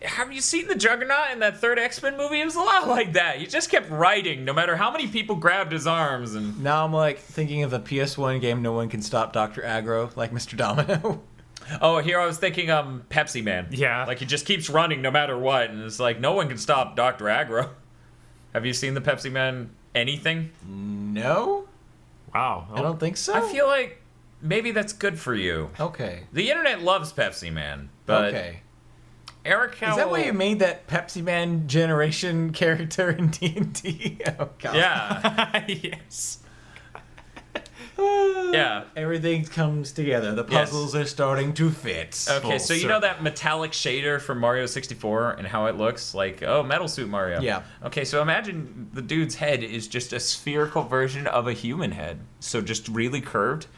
Have you seen the Juggernaut in that third X-Men movie? It was a lot like that. He just kept writing, no matter how many people grabbed his arms. And Now I'm like thinking of the PS1 game No One Can Stop Dr. Aggro, like Mr. Domino. oh, here I was thinking Pepsi Man. Yeah. Like, he just keeps running no matter what, and it's like, no one can stop Dr. Aggro. Have you seen the Pepsi Man anything? No? Wow. I don't think so. I feel like maybe that's good for you. Okay. The internet loves Pepsi Man, but Okay. Eric Howell... Is that why you made that Pepsi Man generation character in D&D? Oh, God. Yeah. Yes. Yeah. Everything comes together. The puzzles are starting to fit. Okay, Full so you know that metallic shader from Mario 64 and how it looks? Like, oh, Metal Suit Mario. Yeah. Okay, so imagine the dude's head is just a spherical version of a human head. So just really curved,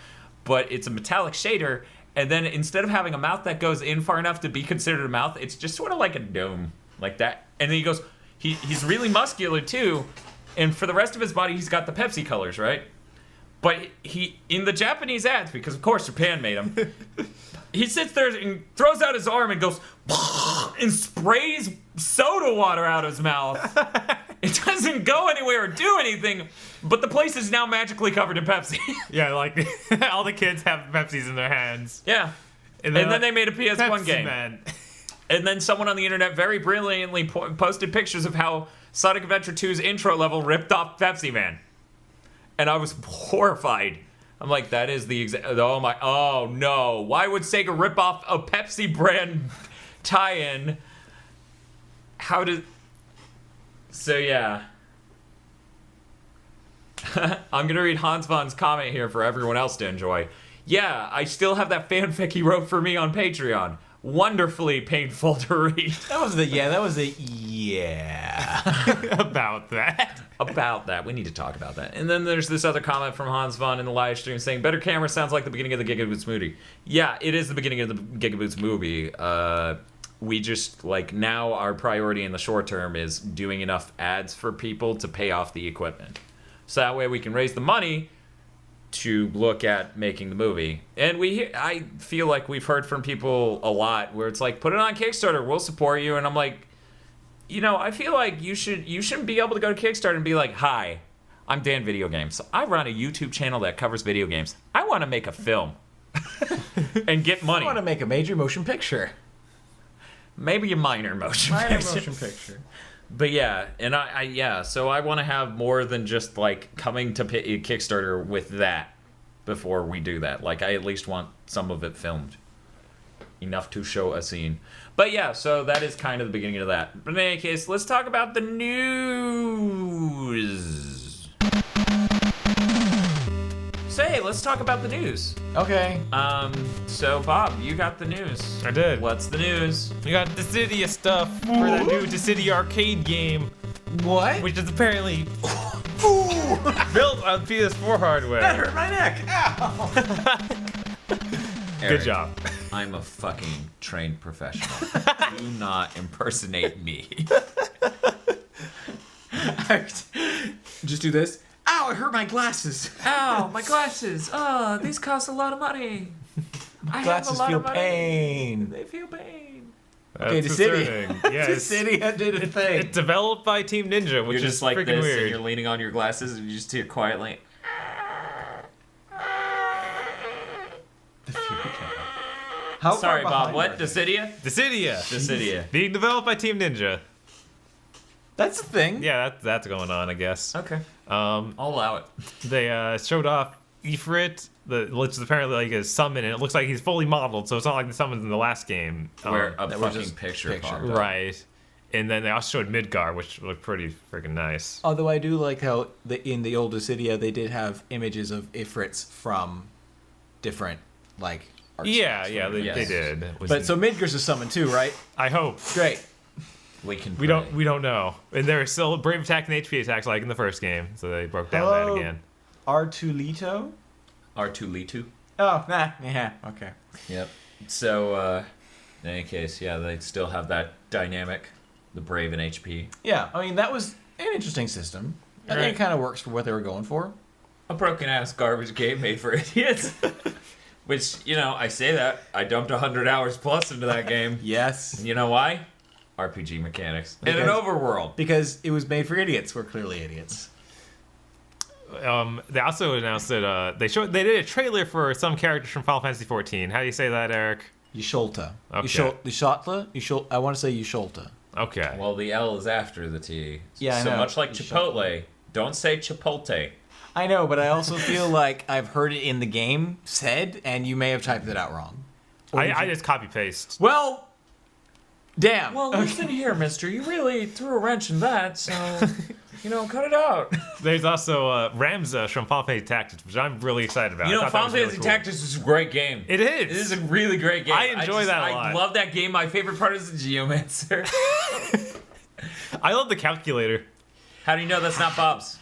but it's a metallic shader, and then instead of having a mouth that goes in far enough to be considered a mouth, it's just sort of like a dome, like that. And then he goes, he's really muscular too, and for the rest of his body, he's got the Pepsi colors, right? But he, in the Japanese ads, because of course Japan made him, he sits there and throws out his arm and goes, and sprays soda water out of his mouth. It doesn't go anywhere or do anything, but the place is now magically covered in Pepsi. Yeah, like all the kids have Pepsis in their hands. Yeah. And then they made a PS1 Pepsi game. Man. And then someone on the internet very brilliantly posted pictures of how Sonic Adventure 2's intro level ripped off Pepsi Man. And I was horrified. I'm like, that is the exact... Oh no. Why would Sega rip off a Pepsi brand tie-in? How did... So yeah. I'm gonna read Hans Von's comment here for everyone else to enjoy. Yeah, I still have that fanfic he wrote for me on Patreon. Wonderfully painful to read. That was the yeah. About that. About that. We need to talk about that. And then there's this other comment from Hans Von in the live stream saying, better camera sounds like the beginning of the GigaBoots movie. Yeah, it is the beginning of the GigaBoots movie. We just, like, now our priority in the short term is doing enough ads for people to pay off the equipment. So that way we can raise the money to look at making the movie. And I feel like we've heard from people a lot where it's like, put it on Kickstarter, we'll support you. And I'm like, you know, I feel like you shouldn't be able to go to Kickstarter and be like, hi, I'm Dan Video Games. So I run a YouTube channel that covers video games. I want to make a film and get money. I want to make a major motion picture. Maybe a minor motion picture. But yeah, and so I want to have more than just like coming to Kickstarter with that before we do that. Like, I at least want some of it filmed. Enough to show a scene. But yeah, so that is kind of the beginning of that. But in any case, let's talk about the news. So hey, let's talk about the news. Okay. So Bob, you got the news. I did. What's the news? We got Dissidia stuff for that new Dissidia arcade game, What? which is apparently built on PS4 hardware. That hurt my neck. Ow. Good Eric, job. I'm a fucking trained professional. Do not impersonate me. Just do this. Ow. Ow! I hurt my glasses. Ow, my glasses. Oh, these cost a lot of money. I have a Glasses lot feel of money. pain. They feel pain. Okay, That's Dissidia. concerning. Yeah, Dissidia did a thing. it's developed by Team Ninja, which You're is just like freaking this, weird. and you're leaning on your glasses, and you just hear quietly. How Sorry, far Bob. behind What? are they? Dissidia? Dissidia. Dissidia. Being developed by Team Ninja. That's the thing. Yeah, that's going on, I guess. Okay. Um, I'll allow it. they showed off Ifrit, which is apparently like a summon, and it looks like he's fully modeled, so it's not like the summons in the last game. Where a that were fucking just picture picture. popped up. Right. And then they also showed Midgar, which looked pretty freaking nice. Although I do like how in the old Dissidia they did have images of Ifrits from different like. Art Yeah, styles. yeah, they Yes. did. It was- But so Midgar's a summon too, right? I hope. Great. We can. We don't know. And there are still brave attack and HP attacks like in the first game, so they broke down that Hello? again. Artulito? R2Litu. Oh, nah, yeah, okay. Yep. So, in any case, yeah, they still have that dynamic, the brave and HP. Yeah, I mean that was an interesting system. I think Right. it kind of works for what they were going for. A broken ass garbage game made for idiots. Which, I say that. I dumped 100 hours plus into that game. Yes. And you know why? RPG mechanics. In an Because- overworld. Because it was made for idiots. We're clearly idiots. They also announced that they did a trailer for some characters from Final Fantasy XIV. How do you say that, Eric? Yusholta. Okay. Yusholta? I want to say Yusholta. Okay. Well, the L is after the T. Yeah, I So know. much like You Chipotle, don't say Chipotle. I know, but I also feel like I've heard it in the game said, and you may have typed it out wrong. I just copy paste. Well, damn. Well, listen here, mister. You really threw a wrench in that, so, cut it out. There's also Ramza from Final Fantasy Tactics, which I'm really excited about. I thought that Final was really Fantasy cool. Tactics is a great game. It is. It is a really great game. I enjoy that a lot. I love that game. My favorite part is the Geomancer. I love the calculator. How do you know that's not Bob's?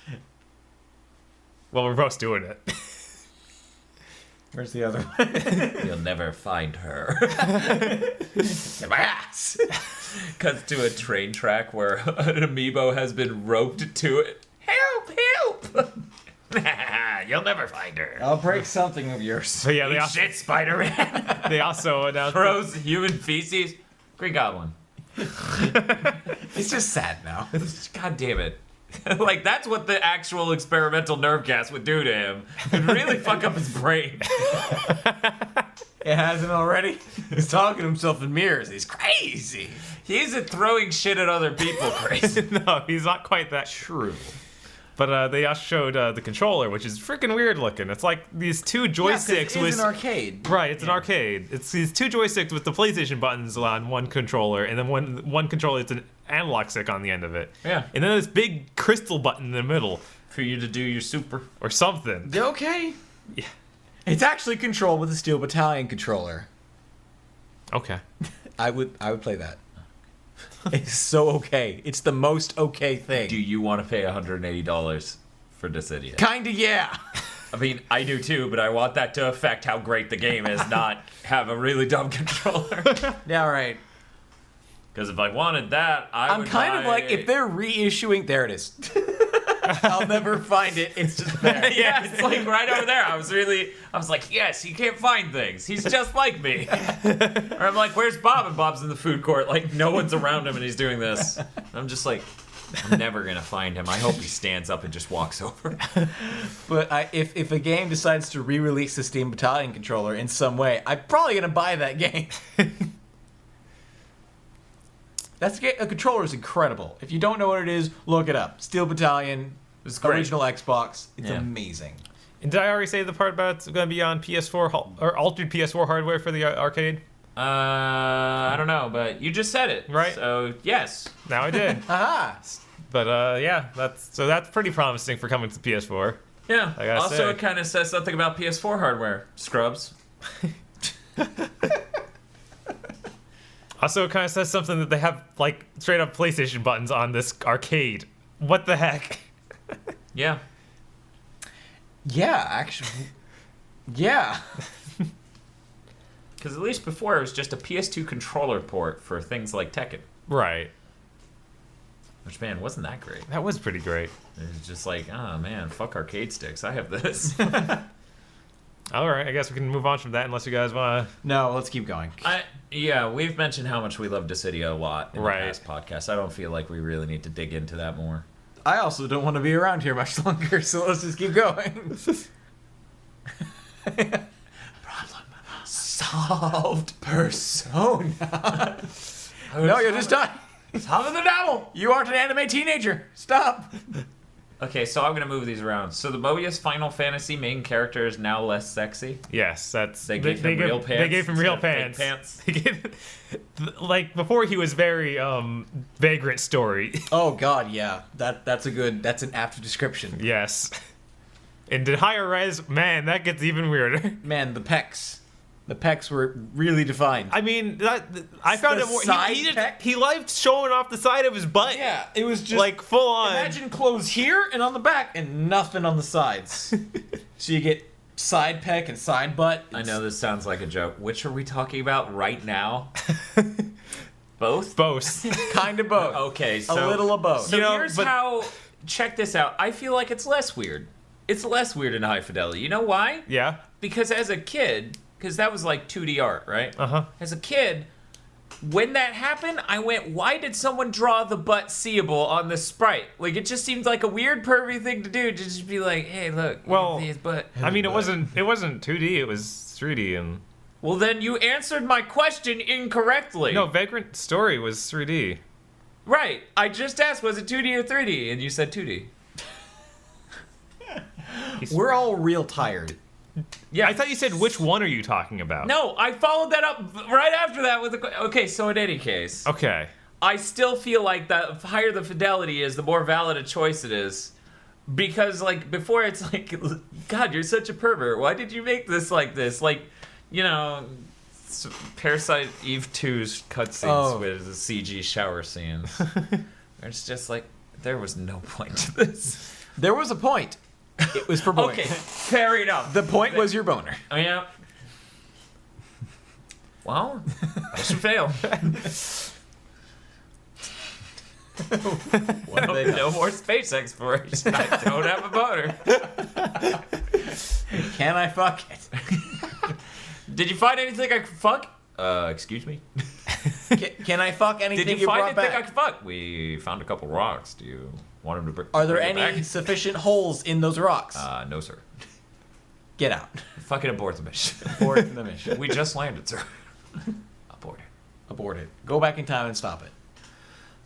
Well, we're both doing it. Where's the other one? You'll never find her. In my ass. Cuts to a train track where an amiibo has been roped to it. Help! Help! You'll never find her. I'll break something of yours. So yeah, Eat shit, Spider-Man. they also announced Throws human feces. Green Goblin. It's just sad now. God damn it. Like, that's what the actual experimental nerve gas would do to him. It'd really fuck up his brain. It hasn't already. He's talking to himself in mirrors. He's crazy. He's at throwing shit at other people crazy. No, he's not quite that. True. But they also showed the controller, which is freaking weird looking. It's like these two joysticks it's with an arcade. right. It's an arcade. It's these two joysticks with the PlayStation buttons on one controller, and then one controller it's an analog stick on the end of it. Yeah. And then this big crystal button in the middle, For you to do your super. or something. Okay. Yeah. It's actually controlled with a Steel Battalion controller. Okay. I would play that. It's so okay. It's the most okay thing. Do you want to pay $180 for Dissidia? Kinda, yeah. I mean, I do too, but I want that to affect how great the game is, not have a really dumb controller. Yeah, right. Because if I wanted that, I'm kind of like, if they're reissuing, there it is. I'll never find it. It's just there. Yeah, it's like right over there. I was like, yes, he can't find things. He's just like me. Or I'm like, where's Bob? And Bob's in the food court. Like, no one's around him and he's doing this. And I'm just like, I'm never going to find him. I hope he stands up and just walks over. But if a game decides to re-release the Steam Battalion controller in some way, I'm probably going to buy that game. A controller is incredible. If you don't know what it is, look it up. Steel Battalion, It's great. original Xbox. It's Yeah. amazing. And did I already say the part about it's going to be on PS4 or altered PS4 hardware for the arcade? I don't know, but you just said it. Right. So, yes. Now I did. Aha! But yeah, that's pretty promising for coming to PS4. Yeah. I gotta Also, say. it kind of says something about PS4 hardware. Scrubs. Also, it kind of says something that they have like straight up PlayStation buttons on this arcade. What the heck? Yeah. Yeah, actually. Yeah. Because at least before, it was just a PS2 controller port for things like Tekken. Right. Which, man, wasn't that great. That was pretty great. It's just like, oh man, fuck arcade sticks. I have this. All right, I guess we can move on from that unless you guys want to. No, let's keep going. Yeah, we've mentioned how much we love Dissidia a lot in Right. the past podcast. I don't feel like we really need to dig into that more. I also don't want to be around here much longer, so let's just keep going. Problem solved. Persona. No, you're just done. Solving the devil. You aren't an anime teenager. Stop. Okay, so I'm gonna move these around. So the Mobius Final Fantasy main character is now less sexy. Yes, that's. They gave him real pants. They gave him real instead of fake pants. pants. They gave, like before, he was very Vagrant Story. Oh God, yeah. That's an apt description. Yes. And in higher res, man, that gets even weirder. Man, the pecs. The pecs were really defined. I mean, I found The it more. side He pec? liked showing off the side of his butt. Yeah, it was just like full on. Imagine clothes here and on the back and nothing on the sides. So you get side pec and side butt. I know this sounds like a joke. Which are we talking about right now? Both? Both. Kind of both. Okay, so a little of both. So You know, here's but- how. Check this out. I feel like it's less weird. It's less weird in High Fidelity. You know why? Yeah. Because as a kid, because that was like 2D art, right? Uh-huh. As a kid, when that happened, I went, why did someone draw the butt seeable on the sprite? Like, it just seemed like a weird, pervy thing to do, to just be like, hey, look, Well, his butt. I mean, it wasn't 2D. It was 3D, and Well, then you answered my question incorrectly. no, Vagrant Story was 3D. Right. I just asked, was it 2D or 3D? And you said 2D. We're all real tired. Yeah. I thought you said which one are you talking about? No, I followed that up right after that with a... Okay, so in any case, Okay. I still feel like the higher the fidelity is, the more valid a choice it is. Because, like, before it's like, God, you're such a pervert. Why did you make this like this? Like, you know, Parasite Eve 2's cutscenes with the CG shower scenes. It's just like, there was no point to this. There was a point. It was for boys. Okay, fair enough. The point was your boner. Oh, yeah. Well, mission fail. What have they done? No more space exploration. I don't have a boner. Can I fuck it? Did you find anything I could fuck? Excuse me? Can I fuck anything Did you find brought anything I back? could fuck? We found a couple rocks. Do you want him to bring Are there bring it any back? sufficient holes in those rocks? No, sir. Get out. Fucking abort the mission. Abort the mission. We just landed, sir. Abort it. Abort it. Go back in time and stop it.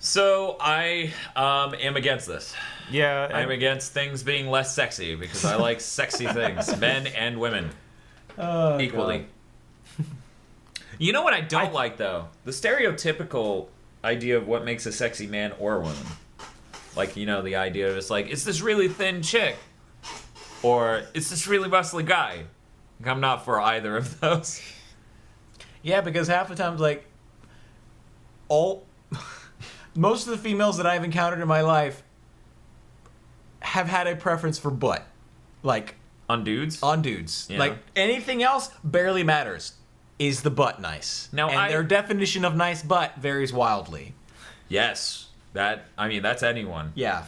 So I am against this. Yeah. I'm against things being less sexy because I like sexy things, men and women, equally. You know what I don't like though? The stereotypical idea of what makes a sexy man or woman. Like, you know, the idea of it's like, it's this really thin chick, or it's this really muscly guy. Like, I'm not for either of those. Yeah, because half the times, like, most of the females that I've encountered in my life have had a preference for butt. Like, On dudes? on dudes. Yeah. Like, anything else barely matters. Is the butt nice? Now, and their definition of nice butt varies wildly. Yes. That's anyone. Yeah.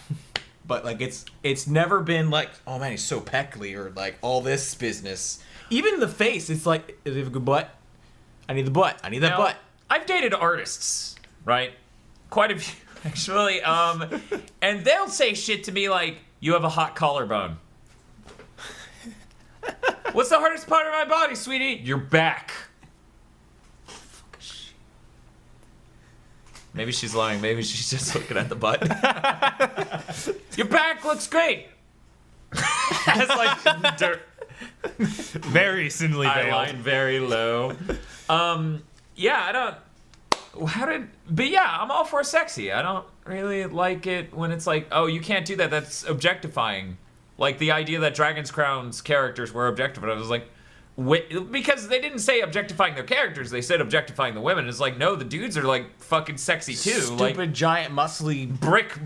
But, like, it's never been like, oh man, he's so peckly, or like all this business. Even the face, it's like, does he have a good butt? I need the butt. I need that Now, butt. I've dated artists, right? Quite a few, actually. And they'll say shit to me like, you have a hot collarbone. What's the hardest part of my body, sweetie? Your back. Maybe she's lying. Maybe she's just looking at the butt. Your back looks great. That's like dirt. Very thinly I veiled. line very low. Yeah, I don't. But yeah, I'm all for sexy. I don't really like it when it's like, oh, you can't do that. That's objectifying. Like the idea that Dragon's Crown's characters were objectified. I was like, because they didn't say objectifying their characters. They said objectifying the women. It's like, no, the dudes are like fucking sexy too. Stupid, Like giant, muscly brick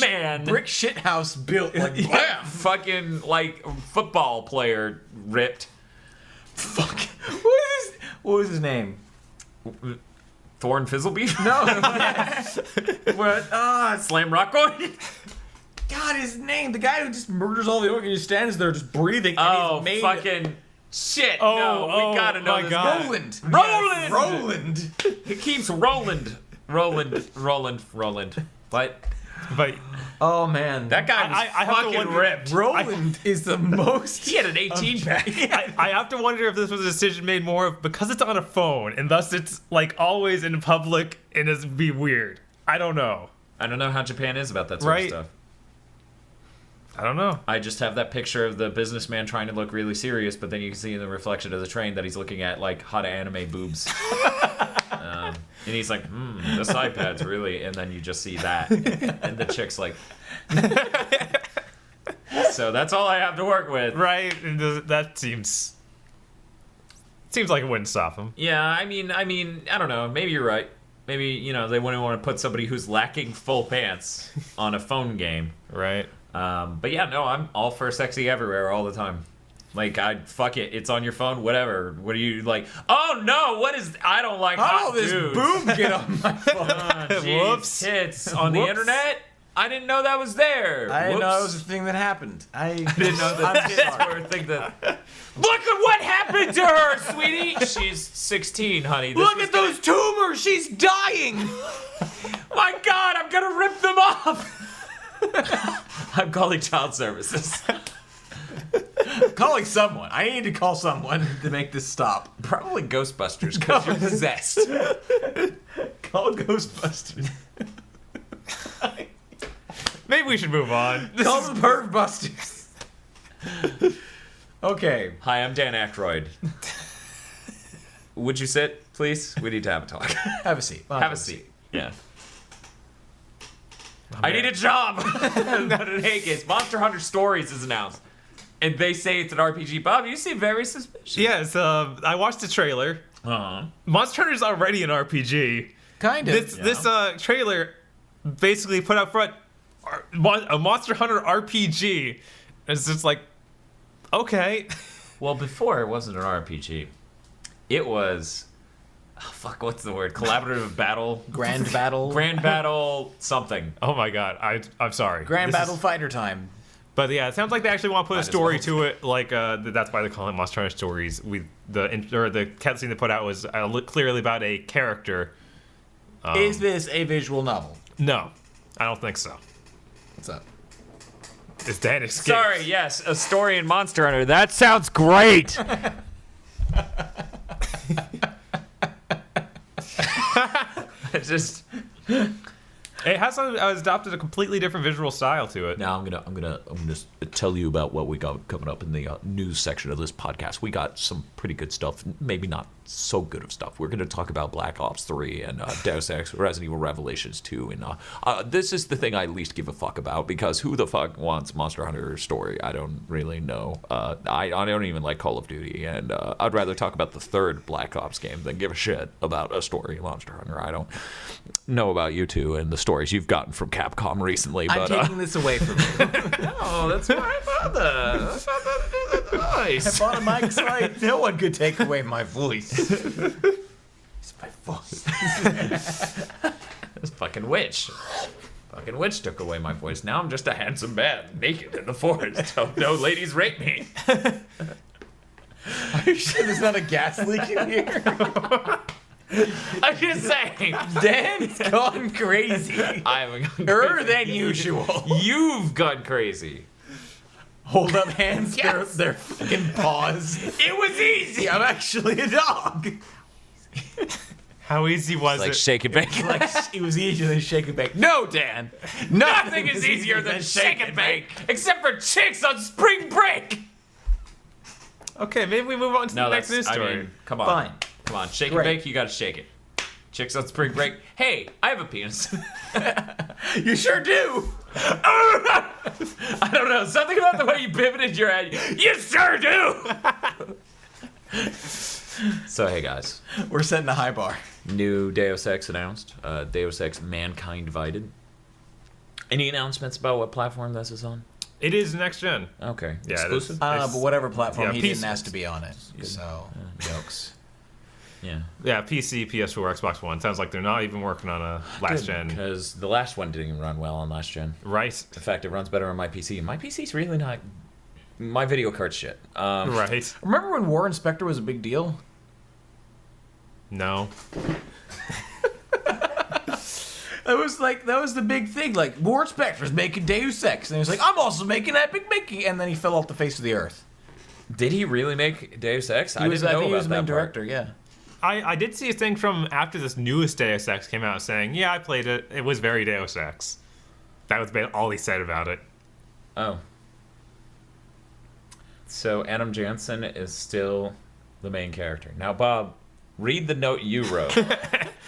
man. brick shit house built like Yeah, fucking like football player ripped. Fuck. What was his name? Thorn Fizzlebeat? No. What? Slam Rockoid? God, his name. The guy who just murders all the orcs and just stands there just breathing. Oh, and he's made fucking shit. Oh, no, we gotta know my this God. guy. Roland. Roland! Roland. He keeps Roland. But But Oh, man. that guy was I have to fucking wonder- ripped. Roland is the most... He had an 18 pack. I have to wonder if this was a decision made more of because it's on a phone and thus it's like always in public and it's be weird. I don't know. I don't know how Japan is about that sort Right. of stuff. I don't know. I just have that picture of the businessman trying to look really serious, but then you can see in the reflection of the train that he's looking at like hot anime boobs. And he's like, this iPad's really, and then you just see that. And the chick's like, so that's all I have to work with. Right? And that seems like it wouldn't stop him. Yeah, I mean, I don't know. Maybe you're right. Maybe, they wouldn't want to put somebody who's lacking full pants on a phone game. Right? But yeah, no, I'm all for sexy everywhere all the time. Like, fuck it, it's on your phone, whatever. What are you like? Oh no, I don't like hot this dudes. boom get on my phone. Oh, geez, Whoops. tits on the Whoops. internet? I didn't know that was there. I didn't know Whoops. it was a thing that happened. I Didn't know that I'm tits sorry. were a thing that. Look at what happened to her, sweetie. She's 16, honey. This Look was at those tumors. She's dying. My God, I'm gonna rip them off. I'm calling child services. Calling someone. I need to call someone to make this stop. Probably Ghostbusters, because you're possessed. Call Ghostbusters. Maybe we should move on. Call the Perv Busters. Okay. Hi, I'm Dan Aykroyd. Would you sit, please? We need to have a talk. Have a seat. Have a seat. Yeah. I need a job. But in Vegas, Monster Hunter Stories is announced, and they say it's an RPG. Bob, you seem very suspicious. Yes, I watched the trailer. Monster Hunter's already an RPG. Kind of. This trailer basically put out front a Monster Hunter RPG. It's just like, okay. Well, before it wasn't an RPG. It was, what's the word? Collaborative battle. Grand battle. Grand battle something. Oh my god, I'm sorry. Grand This battle is- fighter time. But yeah, it sounds like they actually want to put Might a as story well. to it. Like that's why they call it Monster Hunter Stories. The cutscene they put out was clearly about a character. Is this a visual novel? No, I don't think so. What's up? It's Dan Escape. Sorry, yes, a story in Monster Hunter. That sounds great. It's just It has adopted a completely different visual style to it. Now I'm gonna tell you about what we got coming up in the news section of this podcast. We got some pretty good stuff, maybe not so good of stuff. We're gonna talk about Black Ops 3 and Deus Ex, Resident Evil Revelations 2, and this is the thing I least give a fuck about because who the fuck wants Monster Hunter story? I don't really know. I don't even like Call of Duty, and I'd rather talk about the third Black Ops game than give a shit about a story in Monster Hunter. I don't know about you two and the stories you've gotten from Capcom recently, I'm but taking this away from you. oh, that's my father. That's I nice. bought a mic so no one could take away my voice. It's my voice. This fucking witch. Fucking witch took away my voice. Now I'm just a handsome man, naked in the forest. Hope no ladies rape me. Are you sure there's not a gas leak in here? I'm just saying. Dan's gone crazy. I'm Er than usual. You've gone crazy. Hold up hands, Yes. their fucking paws. It was easy. I'm actually a dog. How easy was like it? shake and bake. Like, it was easier than shake and bake. No, Dan. Nothing is easier than shake and bake, except for chicks on spring break. Okay, maybe we move on to the next news story. I mean, come on. Fine. Come on, shake Great. and bake, you gotta shake it. Chicks on spring break. Hey, I have a penis. You sure do. I don't know, something about the way you pivoted your head. You sure do! So, hey guys, We're setting a high bar. new Deus Ex announced. Deus Ex Mankind Divided. Any announcements about what platform this is on? It is next gen. Okay. Yeah, it is. Exclusive? But whatever platform Yeah, he PC didn't ask to be on it. So, jokes. Yeah, PC, PS4, Xbox One. Sounds like they're not even working on a last gen. Because the last one didn't even run well on last gen. Right. In fact, it runs better on my PC. My PC's really not. My video card's shit. Right. Remember when War Inspector was a big deal? No. That was the big thing. Like, War Inspector's making Deus Ex. And he was like, I'm also making Epic Mickey. And then he fell off the face of the earth. Did he really make Deus Ex? I didn't know think he about was the main that part. director, yeah. I did see a thing from after this newest Deus Ex came out saying, yeah, I played it. It was very Deus Ex. That was all he said about it. Oh. So Adam Jansen is still the main character. Now, Bob, read the note you wrote.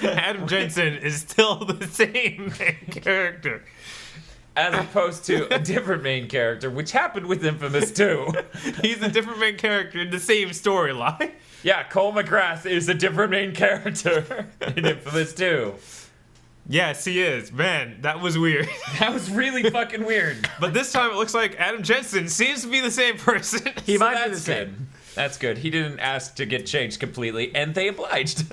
Adam Jensen is still the same main character. As opposed to a different main character, which happened with Infamous 2. He's a different main character in the same storyline. Yeah, Cole McGrath is a different main character in Infamous 2. Yes, he is. Man, that was weird. That was really fucking weird. But this time it looks like Adam Jensen seems to be the same person. He might be the That's same. good. That's good. He didn't ask to get changed completely, and they obliged.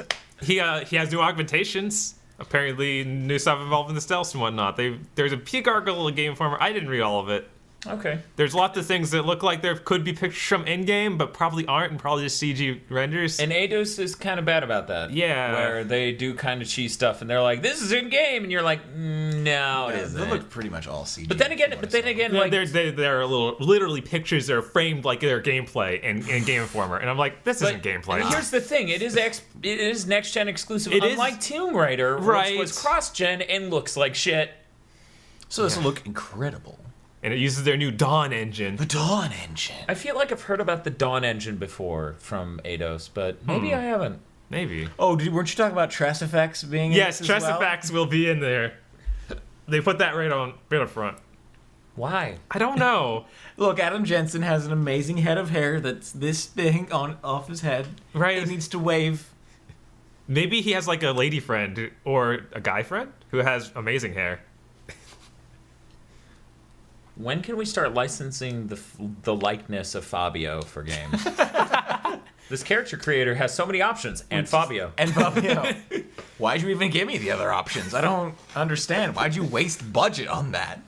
He has new augmentations. Apparently, new stuff involved in the stealth and whatnot. There's a peak article in Game Informer. I didn't read all of it. Okay. There's lots of things that look like there could be pictures from in-game, but probably aren't, and probably just CG renders. And Eidos is kind of bad about that. Yeah. Where they do kind of cheese stuff, and they're like, "This is in game," and you're like, "No, it They isn't." look pretty much all CG. But then again, Yeah, like, they're a little literally pictures that are framed like their gameplay in Game Informer, and I'm like, this isn't gameplay. And here's the thing: it is next gen exclusive, It is- unlike Tomb Raider, Right. which was cross gen and looks like shit. So this will look incredible. And it uses their new Dawn engine. The Dawn engine. I feel like I've heard about the Dawn engine before from Eidos, but maybe I haven't. Maybe. Oh, weren't you talking about Tress Effects being in Yes, this as well? Tress will be in there. They put that right up front. Why? I don't know. Look, Adam Jensen has an amazing head of hair that's this thing off his head. Right. He needs to wave. Maybe he has like a lady friend or a guy friend who has amazing hair. When can we start licensing the likeness of Fabio for games? This character creator has so many options, and Fabio. And Fabio. Why'd you even give me the other options? I don't understand. Why'd you waste budget on that?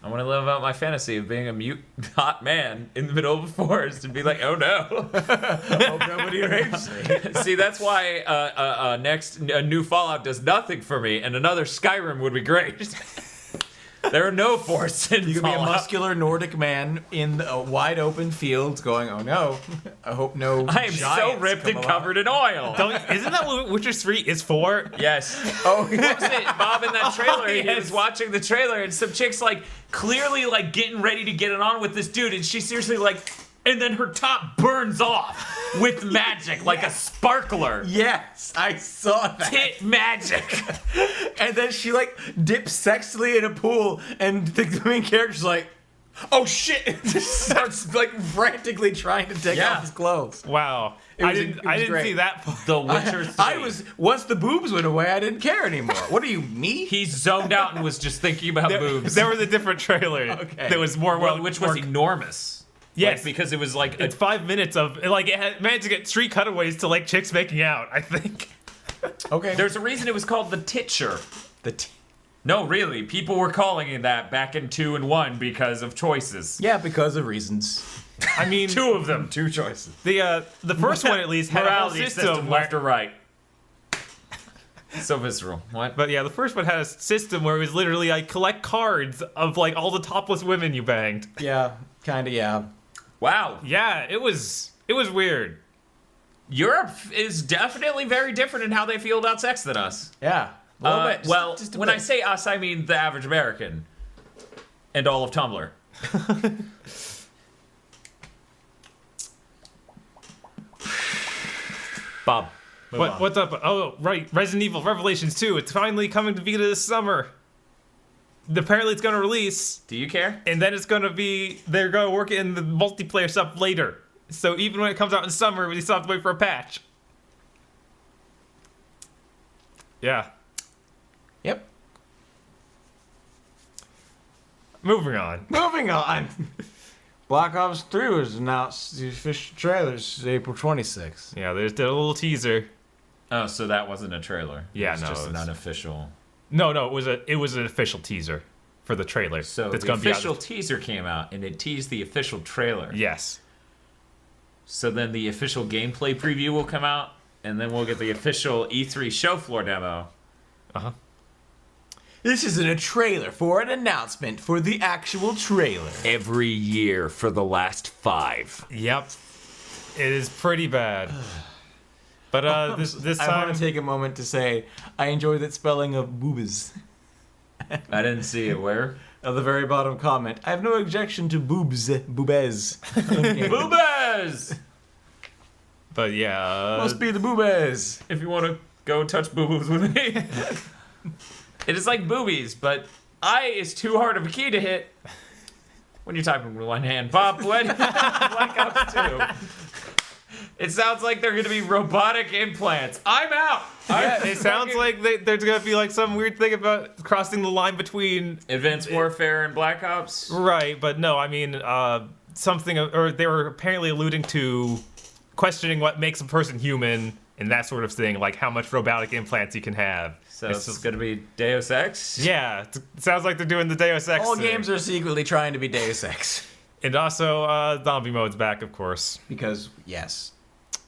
I want to live out my fantasy of being a mute hot man in the middle of a forest and be like, oh no. Hope nobody rapes me. See, that's why a new Fallout does nothing for me, and another Skyrim would be great. There are no forests in You could be a Fallout. muscular Nordic man in a wide open field going, oh no, I hope no I am so giants ripped come and along." covered in oil. Isn't that what Witcher 3 is for? Yes. Oh, What was it? Bob in that trailer, he yes. was watching the trailer, and some chick's like clearly like getting ready to get it on with this dude, and she seriously like, and then her top burns off with magic, like a sparkler. yes, I saw that. Tit magic. And then she like dips sexily in a pool, and the main character's like, "Oh shit!" Just starts like frantically trying to take Yeah. off his clothes. Wow. It I was- didn't it was great. see that part. The Witcher 3. I was once the boobs went away, I didn't care anymore. What are you, me? He zoned out and was just thinking about boobs. There was a different trailer Okay. that was more which was enormous. Yes. Like, because it was like It's 5 minutes of like it had managed to get 3 cutaways to like chicks making out. I think. Okay. there's a reason it was called the Titcher. the No, really, people were calling it that back in 2 and 1 because of choices. yeah, because of reasons. I mean, 2 of them. 2 choices. the first one at least had a whole Morality system, left or right. So visceral. What? But yeah, the first one had a system where it was literally like collect cards of like all the topless women you banged. Yeah, kind of. Yeah. Wow. Yeah, it was weird. Europe is definitely very different in how they feel about sex than us. Yeah. A little bit. Just a When bit. I say us, I mean the average American and all of Tumblr. Bob. move on. What's up? Oh, right, Resident Evil Revelations 2. It's finally coming to Vita this summer. Apparently, it's going to release, Do you care? and then it's going to be they're going to work in the multiplayer stuff later. So even when it comes out in summer, we still have to wait for a patch. Yeah. Yep. Moving on. Moving on. Black Ops 3 was announced. The official trailers April 26th. Yeah, there's a little teaser. Oh, so that wasn't a trailer. Yeah, it was no, just it an was- unofficial. No, it was an official teaser for the trailer. So that's the gonna be official out. teaser came out, and it teased the official trailer. Yes. So then the official gameplay preview will come out, and then we'll get the official E3 show floor demo. This isn't a trailer for an announcement for the actual trailer. Every year for the last 5. Yep. It is pretty bad. But this I time, want to take a moment to say I enjoy that spelling of boobas. I didn't see it. Where? At the very bottom comment, I have no objection to boobs, boobes. Boobas! but yeah, Must be the boobas. If you want to go touch boo-boos with me. It is like boobies, but I is too hard of a key to hit when you're typing with one hand. Bob, Black Ops 2. It sounds like they're going to be robotic implants. I'm out. yeah, it sounds like there's gonna be like some weird thing about crossing the line between Advanced Warfare and Black Ops. right, but no, I mean something, or they were apparently alluding to questioning what makes a person human and that sort of thing, like how much robotic implants you can have. So it's going to be Deus Ex? Yeah, it sounds like they're doing the Deus Ex All thing. games are secretly trying to be Deus Ex. And also, zombie mode's back, of course. Because, yes.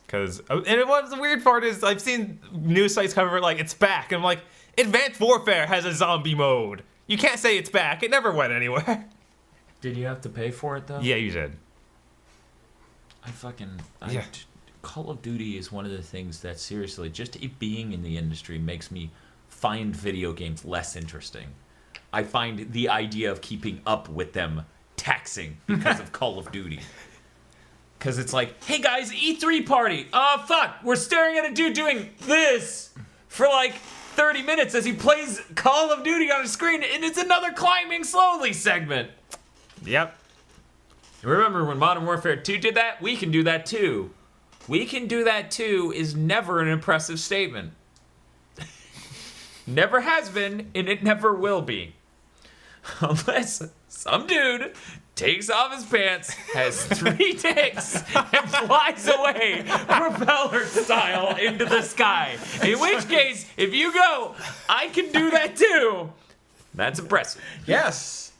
The weird part is, I've seen news sites cover it like, it's back. And I'm like, Advanced Warfare has a zombie mode. You can't say it's back. It never went anywhere. Did you have to pay for it, though? Yeah, you did. Yeah. Call of Duty is one of the things that, seriously, just it being in the industry makes me find video games less interesting. I find the idea of keeping up with them taxing because of Call of Duty. Because it's like, hey guys, E3 party. Fuck, we're staring at a dude doing this for like 30 minutes as he plays Call of Duty on a screen, and it's another climbing slowly segment. Yep. Remember when Modern Warfare 2 did that? We can do that too. We can do that too is never an impressive statement. Never has been, and it never will be. Unless some dude takes off his pants, has 3 dicks, and flies away propeller style into the sky. In which case, if you go, I can do that too, that's impressive. Yes.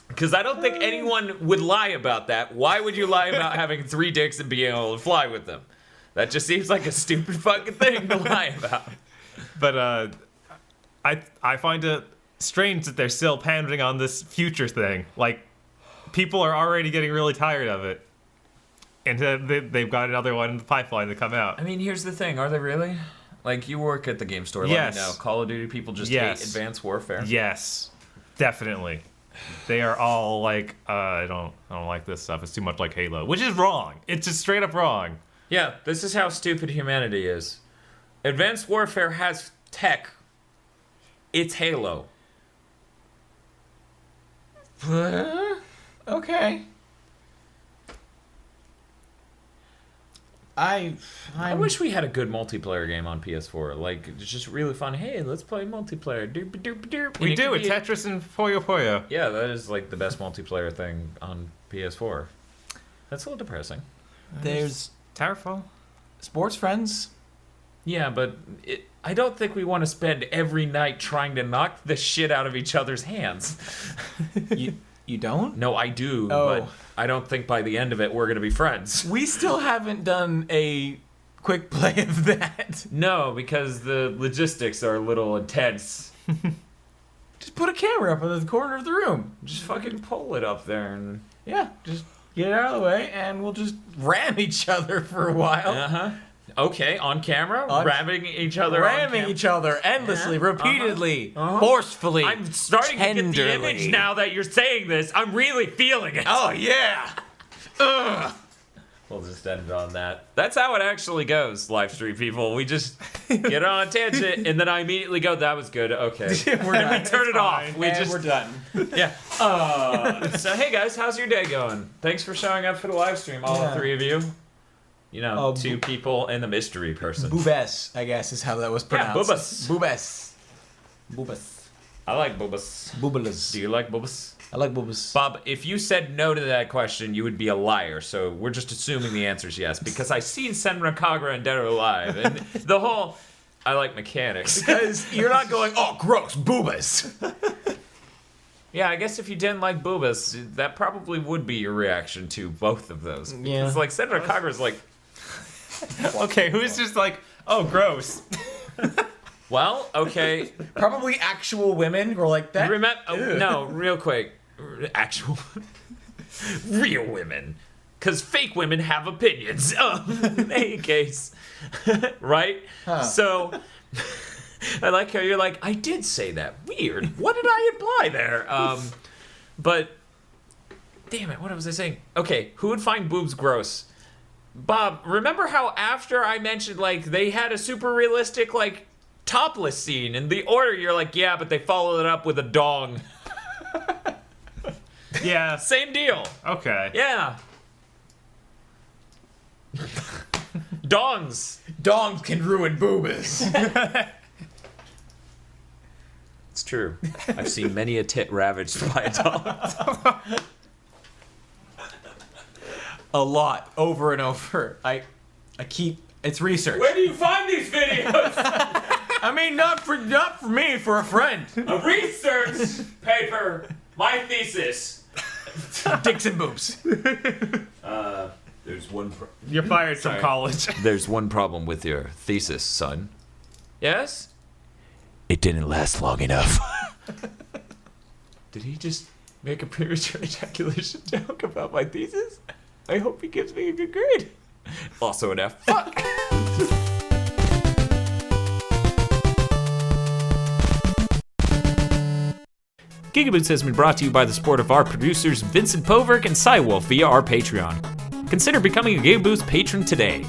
Because I don't think anyone would lie about that. Why would you lie about having 3 dicks and being able to fly with them? That just seems like a stupid fucking thing to lie about. But I find it strange that they're still pandering on this future thing. Like, people are already getting really tired of it. And they've got another one in the pipeline to come out. I mean, here's the thing. Are they really? Like, you work at the game store. Yes. Let me know. Call of Duty people just Yes. hate Advanced Warfare. Yes, definitely. They are all like, I don't like this stuff. It's too much like Halo, which is wrong. It's just straight up wrong. Yeah, this is how stupid humanity is. Advanced Warfare has tech. It's Halo. Okay. I wish we had a good multiplayer game on PS4. Like, it's just really fun. Hey, let's play multiplayer. Doop, doop, doop. We And do could it, be- Tetris and Puyo Puyo. Yeah, that is like the best multiplayer thing on PS4. That's a little depressing. There's Towerfall. sports friends. Yeah, but I don't think we want to spend every night trying to knock the shit out of each other's hands. You don't? No, I do, Oh. but I don't think by the end of it we're going to be friends. We still haven't done a quick play of that. No, because the logistics are a little intense. Just put a camera up in the corner of the room. Just fucking pull it up there and... Yeah, just get it out of the way and we'll just ram each other for a while. Uh-huh. Okay, on camera, On- ramming each other Ramming each other endlessly, repeatedly, forcefully, I'm starting to get the tenderly. image now that you're saying this. I'm really feeling it. Oh, yeah. Ugh. We'll just end it on that. That's how it actually goes, live stream people. We just get on a tangent, and then I immediately go, that was good, okay. We're And we done. turn it off. We And just we're done. Yeah. So, hey guys, how's your day going? Thanks for showing up for the live stream, all Yeah. 3 of you. You know, 2 Oh, people and the mystery person. Boobes, I guess, is how that was Yeah, pronounced. boobas. Boobes. I like boobas. Boobalas. Do you like boobas? I like boobas. Bob, if you said no to that question, you would be a liar. So we're just assuming the answer is yes, because I've seen Senran Kagura in Dead or Alive, and the whole I like mechanics. Because you're not going, oh, gross, boobas. Yeah, I guess if you didn't like boobas, that probably would be your reaction to both of those. Yeah. Because like Senran Kagura's like, Okay, who's just like, oh, gross. well, okay. Probably actual women who are like that. No, real quick. Actual real women. Because fake women have opinions. In any case. Right? Huh. So, I like how you're like, I did say that. Weird. What did I imply there? But, damn it, what was I saying? Okay, who would find boobs gross? Bob, remember how after I mentioned, like, they had a super realistic, like, topless scene? In the order, you're like, yeah, but they followed it up with a dong. Yeah. Same deal. Okay. Yeah. Dongs. Dongs can ruin boobas. It's true. I've seen many a tit ravaged by a dog. A lot, over and over. I keep. It's research. Where do you find these videos? I mean, not for me, for a friend. A research paper. My thesis. Dicks and boobs. There's one. You're fired from college. There's one problem with your thesis, son. Yes? It didn't last long enough. Did he just make a premature ejaculation joke about my thesis? I hope he gives me a good grade. Also an F. Fuck. GigaBoots has been brought to you by the support of our producers Vincent Poverk and Cywolf via our Patreon. Consider becoming a GigaBoots patron today.